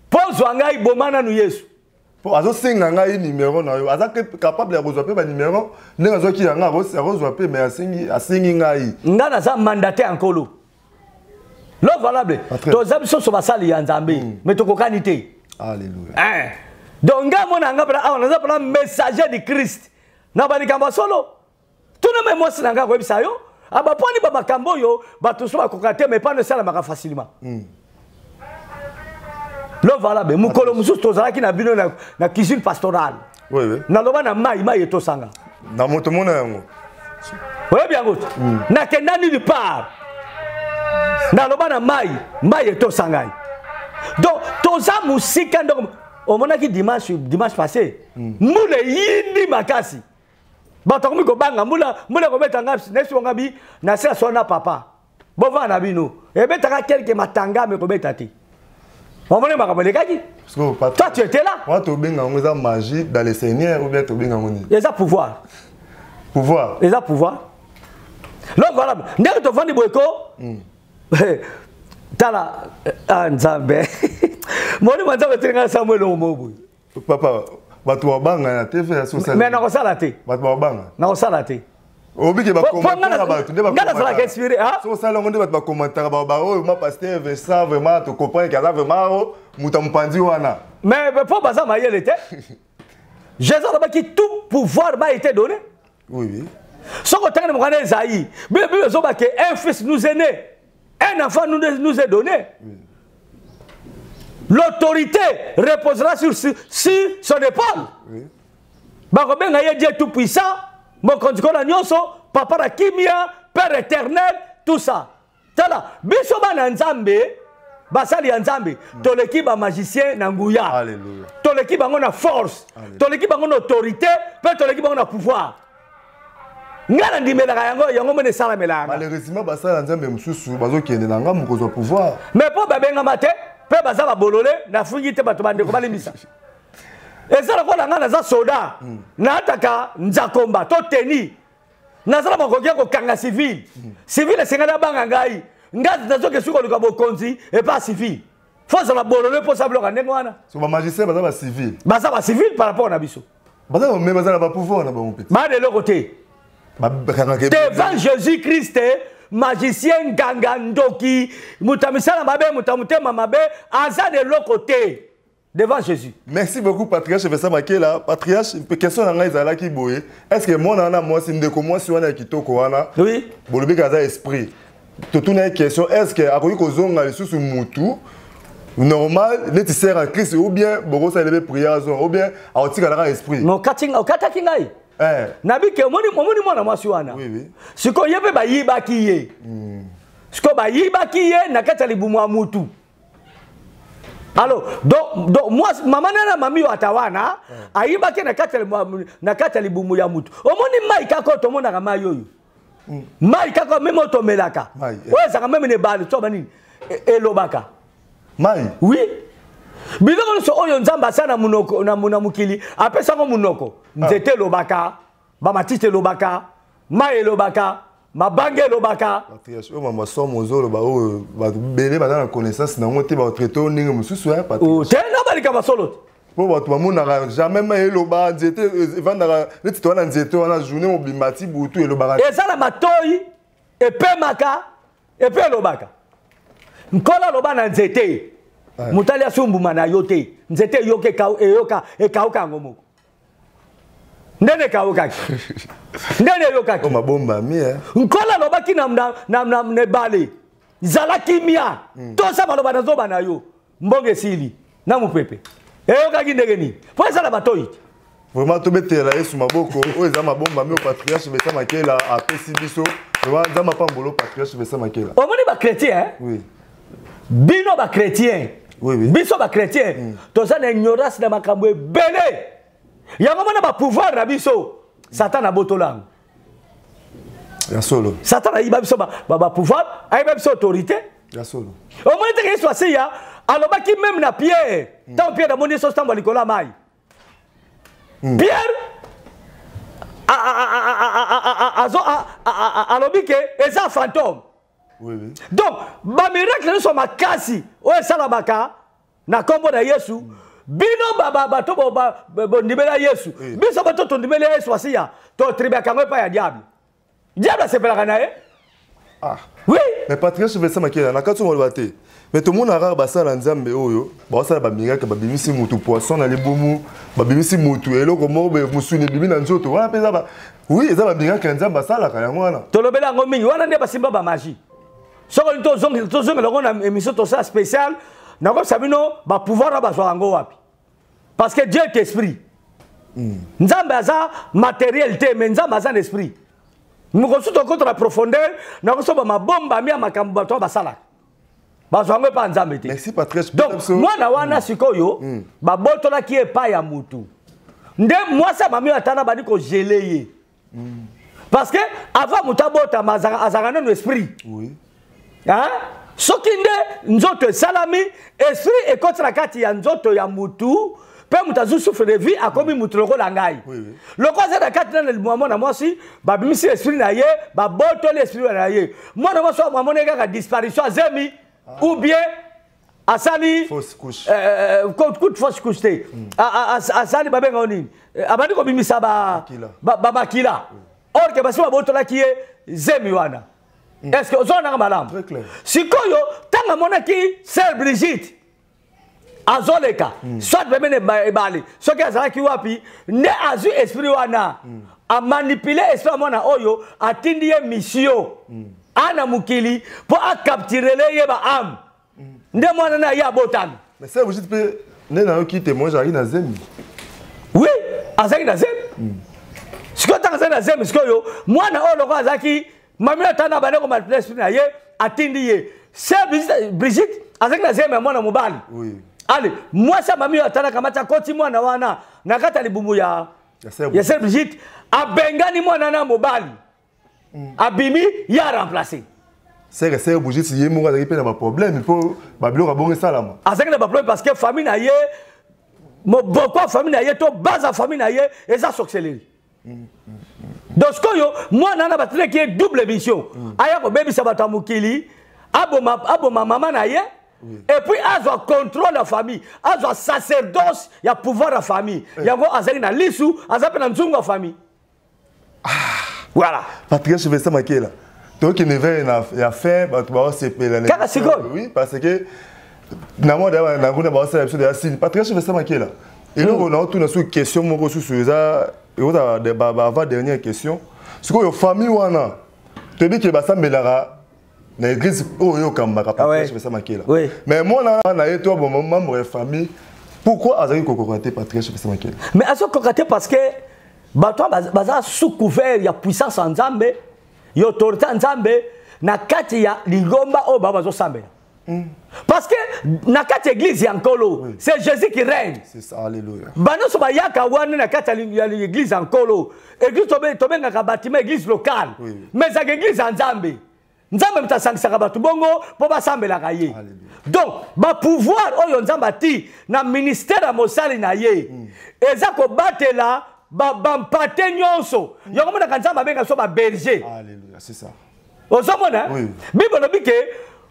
Pozo ngai bomana nu Yesu. Po azo singa ngai numéro na yo, aza capable ya kozwa pe ba numéro, ndenge zo ki yanga kozwa pe mais asingi ngai. Ngana za mandaté nkolo. L'eau valable. Tous les gens sont basali en Zambie, mais tu connais pas. Alléluia. Donc, on a un messager de Christ. Na bani kamba solo. Tout le monde est là pour ça yo. Aba poni baba kambo yo, ba tout soit kokate mais pas ne sala maka facilement. L'eau valable. Mukolo musu tozala ki na bino na cuisine pastorale. Oui oui. Na loba na mai eto sanga. Na moto mona yango. Oui bien good. Na kenda nulle part. Na loba na mai eto sangai. Donc toza musika ndoko o mona ki dimanche passé mule yindi makasi bato komi ko banga mule ko beta ngapsi nesu ngabi na sera sona papa bova na bino e beta ka quelque matanga me ko beta ti o mona makamele kaki toi tu étais là moi to benga ngoza magie dans le Seigneur ou bien to benga ngoni eza pouvoir eza pouvoir donc voilà ndeko to vandi boyko tala nzambe moni manzambe tenga Samuel omobu papa bato babanga na TV so sala mais na ko sala te bato babanga na ko sala te obiki ba commentaire bato nde ba ngana sala ka inspiré ah so sala ngonde bato ba commentaire ba o ma pasteur Vincent vraiment to comprendre que ça vraiment muta mpandi wana mais pour baza mayele te Jésus a dit tout pouvoir m'a été donné oui ce que tu as dit mon Esaïe Bible zo ba que un fils nous est né un enfant nous est donné. Oui. L'autorité reposera sur son épaule. Oui. Dieu tout puissant, mon conducteur Nyonso, Papa la Kimia, Père éternel, tout ça. Tala, biso ba nzambe, basali nzambe, to l'équipe magicien nanguya. Alléluia. To l'équipe na force, to l'équipe na autorité, to l'équipe na pouvoir. Ngala ndimelaka yango mene sala melanga malheureusement basala nzambe mususu bazokende na nga mukozo pouvoir mais po babenga mate pe baza babolole na fungi te bato bande ko balimisa ezala ko nga na za soda na ataka nzakomba to teni na zala makokia ko kanga civil civil esengana banga ngai ngazi nazoke suko luka bokonzi et pas civil faut la bolole po sablo ka ndengo wana so ba magicien baza ba civil par rapport na biso baza ba pouvoir na ba mon petit ba de l'autre côté devant Jésus-Christ, magicien gangandoki, mutamisala mabe, mutamutema mabe, aza de l'autre côté, devant Jésus. Merci beaucoup, Patriarche Vincent Makela. Patriarche, une question dans les qui boye. Est-ce que moi, si je moi, si on a kitoko wana, oui, bolobi kaza esprit. Toute une question, est-ce que à cause zonga les sous mutu normal, les sert en Christ ou bien bogo ça lever prière ou bien à otika la esprit. Non, katinga, katakingai. Nabi ke omoni mwana mwasi wana. Oui. Siko yebe ba yiba kiye. Siko ba yiba kiye na kata libumu wa mutu. Alors, donc moi maman na mami yo atawana, ayiba ke na kata libumu ya mutu. Omoni mai kako to mona kama yoyo. mai kaka même otomelaka oyo ezaka même ne bale to banini elobaka mai oui biloko nyonso oyo nzambe asala na munoko na mokili apesango munoko nzete elobaka bamatiti elobaka mai elobaka mabange elobaka oyo mama somo ozoloba oyo babele baza na connaissance nango te batraite oyo ndenge mosusu te na balika basolo te po bato bamonaka jamais mai eloba nzete evandaka neti towana nzete wana journée mobimba ti butu elobaka eza na matoi epemaka epe elobaka nkolo aloba na nzete mutali asumbuma na yo te nzete eyoka ekauka yango moko ndene ekawukaki ndene eyokaki mabombami nkolo alobaki na nebale zalaki mia tosa maloba nazoba na yo mbongo esili na mopepe eyokaki ndenge nini po ezala batoi te vraiment tobetela yesu maboko oyo eza mabombami o patriarche Vincent Makela apesi biso nzambe apambolo patriarche Vincent Makela omoni bachrétien bino bachrétien biso bachrétien toza na ignorance na makambo ebele yango mona bapouvoir na biso satan abotolango ya solo satan ayiba biso bapouvoir ayiba biso autorité ya solo omoni teke yesu asiya alobaki même na Pierre ntango Pierre amoni yesu ntango likolo ya mai Pierre alobi ke eza fantôme donc bamiracle nyonso makasi oyo esalamaka na nkombo na yesu bino bato bondimela yesu biso bato tondimela yesu asiya totribaka yango epai ya diable diable asepelaka na ye oui mais patriarche Vincent Makela na kati moloba te mais tomona kaka basala nzambe oyo basala bamiracle babimisi mutu poisson na libumu babimisi mutu eloko moko musuni bibi na nzoto wana mpenza oui eza bamiracle nzambe basalaka yango wana tolobela yango mingi wana nde basimba bamagie soko tozongela ngo na émission tosala spéciale nakobisa bino bapouvoir na bazwa yango wapi parce que Dieu est esprit nzambe aza matériel te mais nzambe aza na esprit mokosu tokota na profondeur nakosoba mabomba mi ya makambo bato basalaka bazwa yango epai ya nzambe te merci patriarche donc mwana wana sikoyo babotolaki epai ya mutu nde mwasi ya mami atana bandi kogele ye parce que avant mutu abotama azalaka nano esprit soki nde nzoto esalami esprit ekoti na kati ya nzoto ya mutu mpe mutu azwi souffle de vie akomi mutu lokola ngai loko aza na kati nana mwana mwasi babimisi esprit na ye babotoli esprit na ye mwana mwasi oyo amoni kaka disparition azemi ou bien asali fausse couche te asali babenga nini abandi kobimisa bamakila or ke basi babotolaki ye zemi wana est-ce que ozonaka malamu sikoyo ntango amonaki sœur Brigitte azoleka soit pembeni ebale soki azalaki wapi nde azwi esprit wana amanipule esprit ya mwana oyo atindi ye mission ana mokili mpo akaptirele ye baame nde mwana na ye abotami mais sœur Brigitte mpe nde nayoki témoin azalaki na zemi oui azalaki na zemi sikoyo ntango azalaki na zemi sikoyo mwana oyo loko azalaki mami atana bane ko manipule esprit na ye atindi ye sœur Brigitte azalaki na zemi ya mwana mobali allez mwasi ya mami atana kamati akoti mwana wana na kati ya libumu ya sœur Brigitte abengani mwana na mobali abimi ya remplacer sœur Brigitte ye moko azalaki mpe na baproblème mpo babiloko abongo esalama azalaki na baproblème parce que famille na ye moboko ya famille na ye to base ya famille na ye eza sorcellerie donc sikoyo mwana wana bateleki ye double mission aya kobebisa bato ya mokili aboma mama na ye et puis azwa contrôle la famille azwa sacerdoce ya pouvoir la famille yango azali na lisu aza mpe na nzungu ya famille voilà patriarche Vincent Makela toki neve ya fin bato baosepela kaka sikoyo oui parce que namo daya nanguna baosala biso deya sini patriarche Vincent Makela eloko naotuna soki question moko susu eza avant dernière question sikoyo famille wana toyebi ke basambelaka na église oyo kambaka patriarche Vincent Makela mais mwana na ye to bon membre de famille pourquoi azali kokokater patriarche Vincent Makela mais azo kokokater parce que bato baza sous couvert ya puissance en Nzambe ya autorité en Nzambe na kati ya ligomba oyo bazo sambela Parce que dans cette église, il y a encore c'est Jésus qui règne. C'est ça, alléluia. Bano so ba yaka wana na kata l'église en Kolo. Église tobe ngaka bâtiment église locale. Mais ça église en Nzambe. Nzambe mtasangisa batu bongo po basambela kaye. Donc, ba pouvoir oyo Nzamba ti na ministère ya mosali na ye. Eza ko batela ba mpate nyonso. Yoko mona kanzamba benga so ba berger. Alléluia, c'est ça. Ozomona? Bible no bike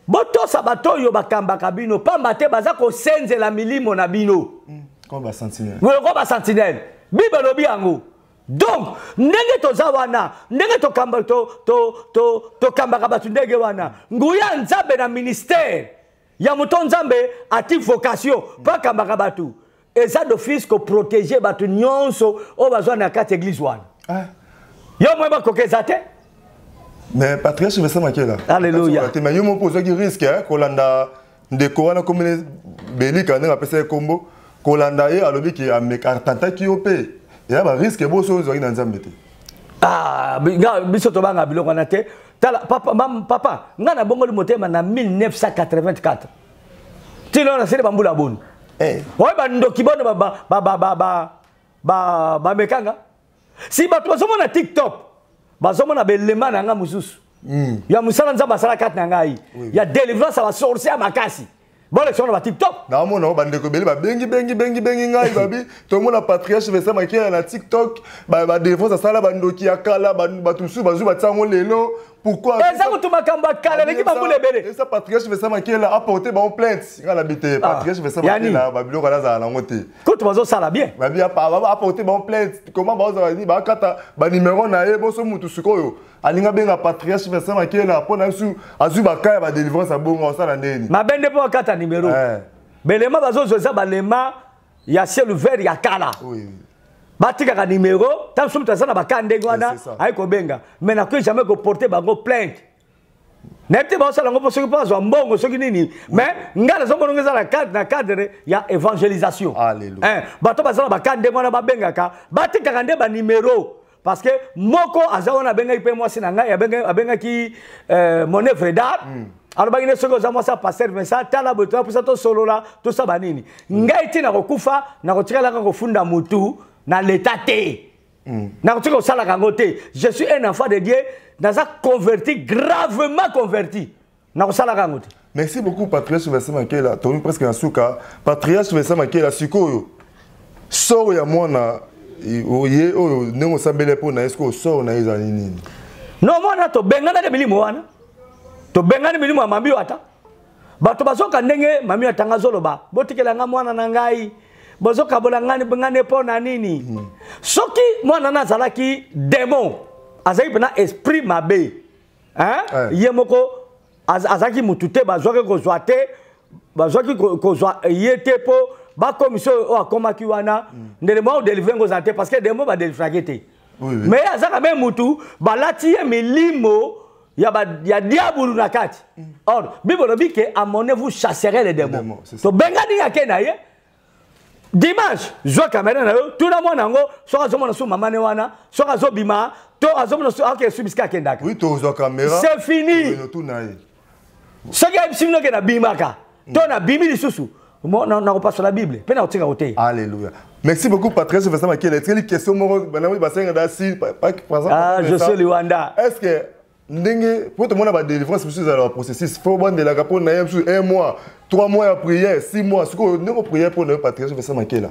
botosa batoyo bakamba kabino pamba te baza ko senzela milimo na bino. Comme ba sentinelle. Ko ba sentinelle. Bible no biango. Donc, ndenge toza wana, ndenge to kamba kabatu ndenge wana. Nguya Nzambe na ministère. Ya muto Nzambe ati vocation pa kamba kabatu. Eza d'office ko protéger batu nyonso o bazwa na kati église wana. Yo mweba kokeza te? Mais patriarche Vincent Makela. Alléluia. Mais yo mo pose qui risque kolanda ndeko ko mene belika ndenge apesa kombo kolanda ye alobi ki amekartanta ki opé. Il y a un risque que vous soyez dans Nzambe. Ah, biso to banga biloko na te. Tala papa, ngana bongo motema na 1984. Tilo na sele bambula bonu. Oy ba ndoki bono ba mekanga. Si ba to somo na TikTok. Ba somo na belema na nga mususu. Ya musala Nzamba sala kat na ngai. Ya délivrance ba sorcier makasi. Bon, sur le TikTok. Non, mon nom, bandeko beli, bengi ngai babi. Tout le monde a patriarche Vincent Makela na TikTok. Ba défense ça la bandoki akala, batusu bazu batsango lelo. Pourquoi? Et ça tout makamba kala l'équipe ba boule belé. Et ça patriarche Vincent Makela a porté ba plainte. Il a habité patriarche Vincent Makela ba bilo kala za na ngote. Quand bazo sala bien. Babi a porté ba plainte. Comment bazo dit ba kata ba numéro na ye boso mutu sukoyo. Alinga benga patriarche Vincent Makela pona su azu bakaya ba délivrance a bongo sala ndeni. Ma bende po kata numéro. Belema bazo zoza balema ya ciel ouvert ya kala. Oui. Batika ka numéro, tant somme tazana bakande ngwana ay ko benga. Mais na ko jamais ko porter bango plainte. N'était pas ça lango pour ceux qui passent en bongo ceux qui nini. Mais ngala zo bongo za na cadre ya évangélisation. Alléluia. Bato bazana bakande ngwana ba benga ka. Batika ka nde ba numéro. Parce que moko azaona benga ipe moi sinanga ya benga ki monnaie vrai d'art. Alors bagine soko za moi ça passer mais ça tala boto pour ça to solo là tout ça banini. Ngai tina ko kufa na ko tikala ko funda mutu na l'état te. Na ko tikala sala kango te. Je suis un enfant de Dieu, dans un converti gravement converti. Na ko sala kango te. Merci beaucoup patriarche Vincent Makela. Tomi presque en souka. Patriarche Vincent Makela sikoyo. So ya mwana oye oyo ndenge osambele po na esko so na eza nini. Non mwana to bengana de milimo wana. To bengana milimo ya mambi wata. Bato bazoka ndenge mami atanga zoloba. Botikela nga mwana na ngai. Bozoka bola ngani bengane po na nini. Soki mwana na zalaki démon. Azaki pena esprit mabe. Hein? Yemoko azaki mutute bazwaki kozwa te. Bazwaki kozwa yete po ba commission o akomaki wana ndele mo délivrer ngoza te parce que démon ba délivrer te. Mais azaka même mutu balati milimo ya diabulu na kati. Or Bible dit que à mon vous chasserez les démons. To bengani yake na ye. Dimanche, joie caméra na yo, tout le monde nango, soka zomo na su mama ne wana, soka zo bima, to azomo na su ake subiska kendaka. Oui, to zo caméra. C'est fini. Soki abisino ke na bimaka. To na bimi lisusu. Moi na ko passe la Bible. Pe na otinga ote. Alléluia. Merci beaucoup Patrice Vincent Makela. Est-ce que les questions mo banami basenga da si pas ah, je suis Luanda. Est-ce que ndenge pour tout le monde ba délivrance sur le processus faut bon de la capone na yem sur 1 mois, 3 mois de prière, 6 mois, ce que nous prière pour le Patrice Vincent Makela.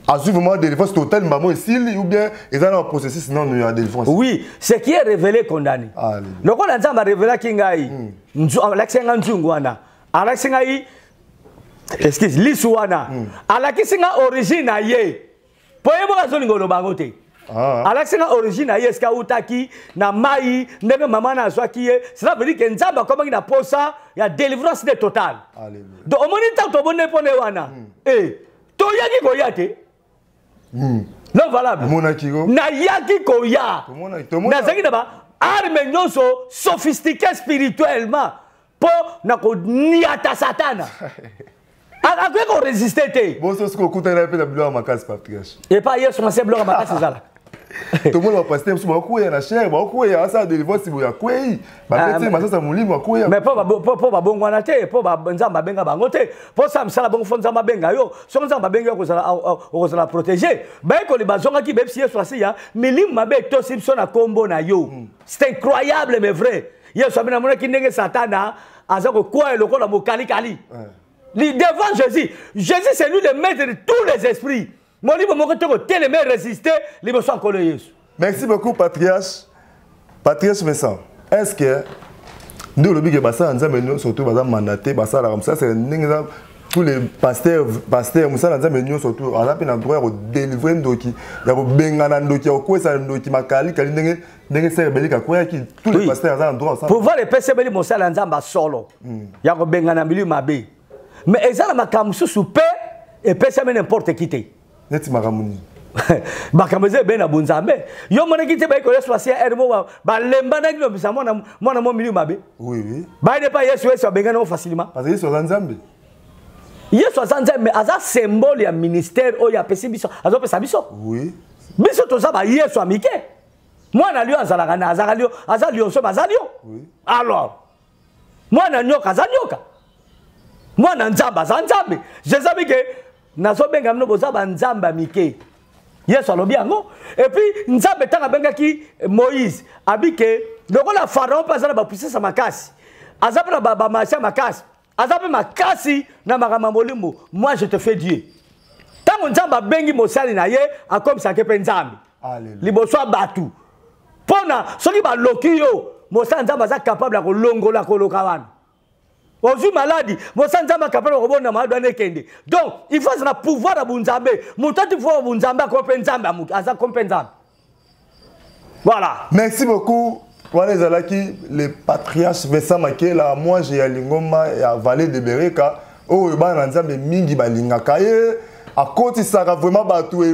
A-t-il vraiment délivrance totale maman ici ou bien ils ont un processus non il y a délivrance. Oui, ce qui est révélé condamné. Le quoi Nzamba révélé kingai. Alexenga Nzungwana. Alexenga excuse lisuwana alakisinga origine ye poyebo kazolingo lobangote alakisinga origine ye eska utaki na mai ndenge mama na azwaki ye cela veut dire que Nzamba komaki na posa ya délivrance de total. Donc omoni ta to bonne pone wana to yaki ko yate non valable na yaki ko ya na zaki na ba arme nyonso sophistiqué spirituellement po na ko niata satana. A quoi résister? Bon, c'est ce qu'on coûte un peu de blanc à ma case, patriarche. Et pas hier, sur ma blanc à ma case, c'est ça là. Tout le monde va passer beaucoup na cher, beaucoup ya ça de voix si vous ya kwei. Ba pete ma ça mulimo kwei. Mais pas babongwana te, pas nzamba benga bango te. Pour ça msala bongo fonza mabenga yo. So nzamba benga ko za la protéger. Ba ko li bazonga ki bepsi yeso asiya, milim mabe to sipso na kombo na yo. C'est incroyable mais vrai. Yeso abina mona ki ndenge satana azako kwa eloko la mokali kali. Devant Jésus, Jésus c'est lui le maître de tous les esprits. Mon livre m'a dit que tel est résister, les besoins collés. Merci beaucoup, Patriarche. Patriarche Vincent, est-ce que nous, le big bassin, nous surtout mandaté, bassin comme ça, c'est tous les pasteurs, nous sommes surtout à la peine droit de délivrer ndoki, il y a bengana ndoki, au quoi ça ndoki makali, kali n'engé c'est belika quoi qui tous les pasteurs ont droit. Pour voir les PCB mon sala nzamba solo, il y a bengana milieu mabe, mais ezala makamusu soupe et PCB n'importe qui te. Neti makamuni. Bakameze ben abunzambe. Yo mona kite ba ko yesu asia ermo ba lemba na kilo bisa mona mo milieu mabe. Oui oui. Ba ne pas yesu benga no facilement. Parce que yesu nzambe. Yesu nzambe aza symbole ya ministère o ya pesi biso. Azo pesa biso. Oui. Biso to za ba yesu amike. Mwana lio azalaka na azalio so bazalio. Oui. Alors. Mwana nyoka azanyoka. Mwana nzamba zanzambe. Je savais que nazo benga mno boza ba nzamba mike. Yesu alobi yango. Et puis nzambe tanga benga ki Moïse abike lokola pharaon pa zala ba puissance makasi. Azapela ba macha makasi. Azape makasi na makama molimo. Moi je te fais Dieu. Tango nzamba bengi mosali na ye akomisa ke pe nzambe. Alléluia. Liboso batu. Pona soki ba loki yo mosali nzamba za capable ya kolongola koloka wana. Ozu maladie, mosa nzamba capable de rebondir malade ne kende. Donc, il faut un pouvoir à bunzambe. Moutati faut bunzamba compensamba asa compensamba. Voilà. Merci beaucoup. Voilà Zalaki, le patriarche Vincent Makela, moi j'ai Lingoma et à Vallée de Bereka. Oh, ba nzambe mingi balingaka ye. A côté ça vraiment batou et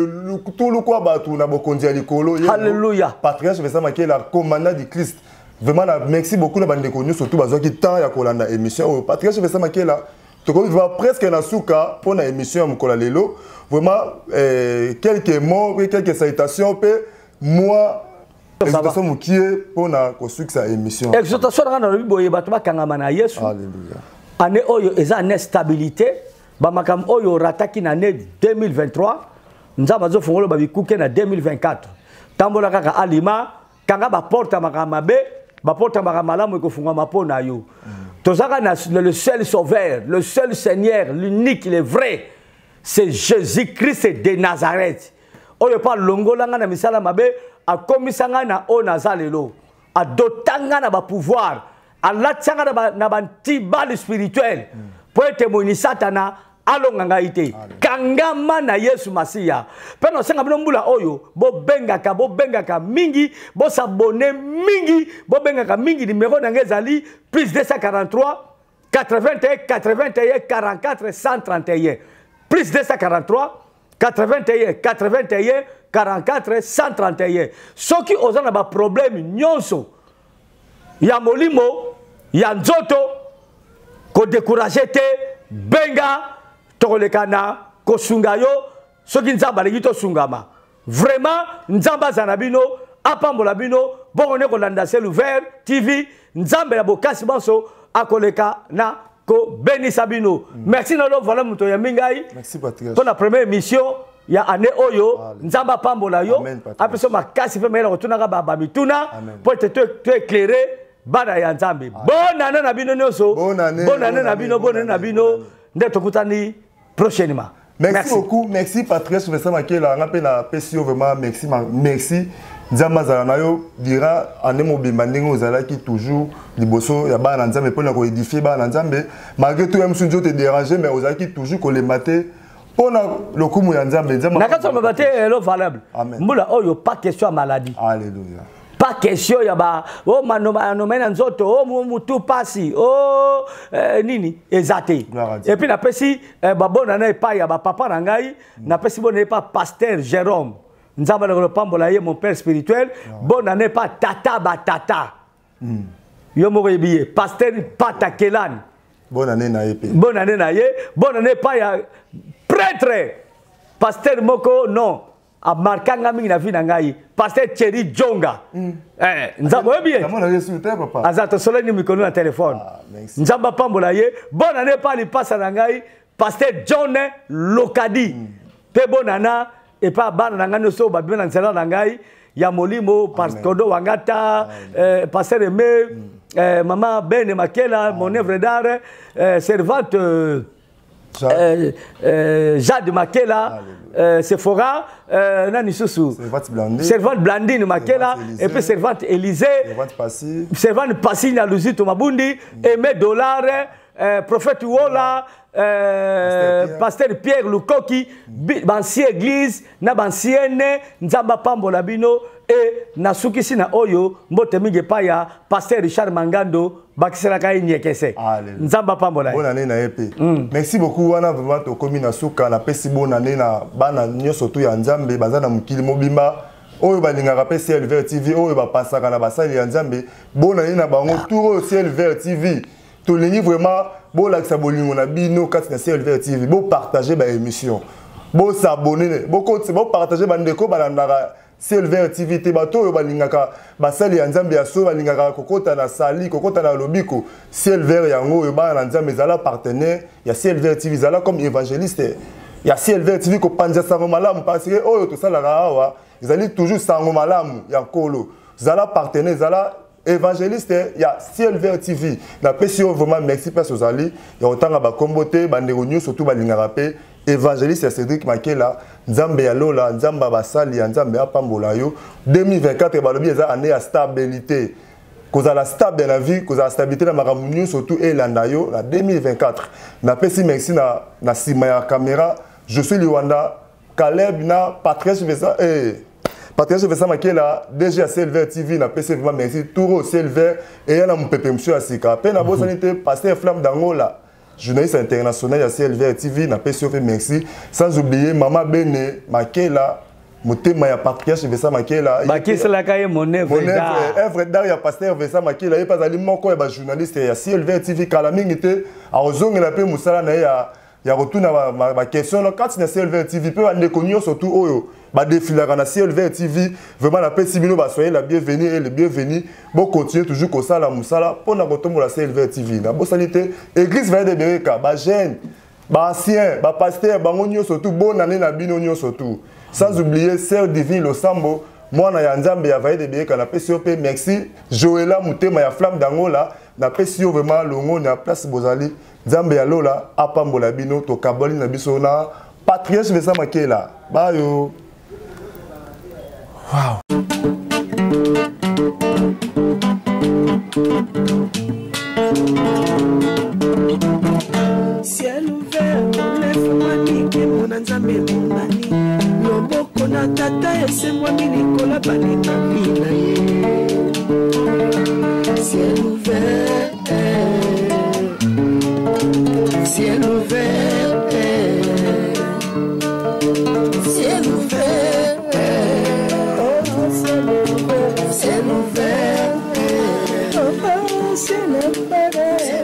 tout le quoi batou na bokonzi alikolo. Alléluia. Patriarche Vincent Makela, commandant du Christ. Vraiment, merci beaucoup de bande connus, surtout parce que temps ya kolanda émission. Patriarche Vincent Makela, tu vois presque na souka pour la émission Mukola Lelo. Vraiment, quelques mots, quelques salutations, moi, exhortation mukie pour na succès émission. Exhortation na na biboye batuma kangama na Yesu. Alléluia. Année oyo eza ne stabilité, ba makam oyo rataki na année 2023, nzamba zo fongolo ba bikuke na 2024. Tambola kaka alima, kanga ba porta makamabe. Porte maramalamu ko funga mapona yo. Tozaka le seul sauveur, le seul Seigneur, l'unique, le vrai, c'est Jésus-Christ de Nazareth. Oyo pa longolanga na misala mabe a komisanga na o nazalelo. A dotanga na ba pouvoir, a latanga na ba tibal spirituel. Pour témoigner satana alonganga ite. Kangama na Yesu Masia. Peno senga mbula oyo, bo bengaka mingi, bo s'abonner mingi, bo bengaka mingi numéro d'angezali plus 243 81 81 44 131. Plus 243 81 81 44 131. Soki ozana ba problème nyonso ya molimo, ya nzoto ko décourager te benga Tokolekana, Kosungayo, soki nzamba leki to sungama. Vraiment, nzamba zanabino, apambola bino, bongone kolanda sel ouvert, TV, nzamba ya bokasi banso, akoleka na ko beni sabino. Merci nalo, voilà muto ya mingai. Merci Patrick. Pour la première émission, il y a année oyo, nzamba pambola yo, après ça makasi fait meilleur retourna ba mituna pour te éclairer bana ya nzambe. Bonne année na bino nyoso. Bonne année na bino, bonne année na bino. Ndetokutani prochainement. Merci beaucoup, merci Patrice Vincent Makela, on appelle la PCO vraiment merci. Nzamba zalanayo dira anemo bimandingo ozala qui toujours liboso ya ba nzambe pona ko édifier ba nzambe malgré tout même si Dieu te déranger mais ozala qui toujours ko le mater pona lokumu ya nzambe nzamba. Nakato mabate elo valable. Mbula oyo pas question à maladie. Alléluia. Pas question ya ba oh manomena nzoto oh mutu pasi oh nini ezate. Et puis na pesi babona na pa ya ba papa na ngai na pesi bona pas pasteur Jérôme nzamba le pambola ye mon père spirituel bonne année pas tata batata. Yo mo yebiye pasteur Pata Kelan. Bonne année na ye. Bonne année na ye, bonne année pas ya prêtre pasteur Moko non a marquanga mingi na vie na ngai pasteur Thierry Jonga nzamba bien comment on résultat papa azato soleni mikono na téléphone nzamba pambola ye bonne année pas li passa na ngai pasteur John Lokadi pe bonana et pas bana na ngai so ba bien na nzela na ngai ya molimo Kodo Wangata pasteur Aimé maman Bene Makela mon œuvre d'art servante Jade Makela Sephora nani susu servante Blandine Makela et puis servante Élysée servante Passine Luzito Mabundi Aimé Dollar prophète Wola pasteur Pierre Lukoki bansi église na bansienne nzamba pambola bino et nasukisi na oyo mbote mingi paya pasteur Richard Mangando bakisela kai nyekese nzamba pambola bonne année na EP merci beaucoup wana vraiment to komi na suka na pesi bonne année na bana nyoso tu ya nzambe bazana mukili mobimba oyo balingaka pe CLV TV oyo bapasaka na basali ya nzambe bonne année na bango tour CLV TV to lingi vraiment bo lakisa bolingo na bino kati na CLV TV bo partager ba émission bo s'abonner bo partager ba ndeko balandaka CLV TV te bato oyo balingaka basali ya nzambe ya so balingaka kokota na sali kokota na lobiko CLV yango oyo bana nzambe zala partenaire ya CLV TV zala comme évangéliste ya CLV TV ko panja sango malamu parce que oyo to salaka awa ezali toujours sango malamu ya kolo zala partenaire zala évangéliste ya CLV TV na pesio vraiment merci parce aux ali ya otanga ba kombote bandeko nyo surtout balingaka pe évangéliste ya Cédric Makela nzambe ya lola nzamba basali ya nzambe apambola yo 2024 balobi eza année ya stabilité kozala stable na vie kozala stabilité na makambo nyo surtout elanda yo na 2024 na pesi merci na sima ya caméra je suis Liwanda Caleb na Patrice Vesa Patrice Vesa Makela DG à CLV TV na PC vraiment merci Touro CLV et na mpepe monsieur asika pe na bosanité pasteur Flamme d'Angola journaliste international à CLV TV na PC merci sans oublier maman Bene Makela motema ya Patrice Vesa Makela bakisela kaye mon œuvre d'art ya pasteur Vesa Makela et pas ali moko ya journaliste ya CLV TV kala mingi te a ozongela pe musala na ya retourna ma question là quand na CLV TV pe ande konyo surtout oyo ba défiler na CLV TV vraiment la pesi bino ba soyez la bienvenue et le bienvenu bon continuer toujours comme ça la musala pour na kotomo la CLV TV na bosanité église va de Bereka ba jeune ba ancien ba pasteur ba ngonyo surtout bonne année na bino nyo surtout sans oublier sœur divine Losambo mwana ya nzambe ya vaille de Bereka na pesi pe merci Joëla Mutema ya Flamme d'Angola na pesi vraiment longo na place Bozali nzambe ya lola apambola bino to kaboli na biso na Patrice Vesa Makela bayo. Wow. Ciel ouvert, lève-moi nique mon nzambe monani. Loboko na tata ese moi milikola balinga bina ye. Ciel ouvert, ciel ouvert, ciel ouvert. Ciel ouvert, ciel ouvert,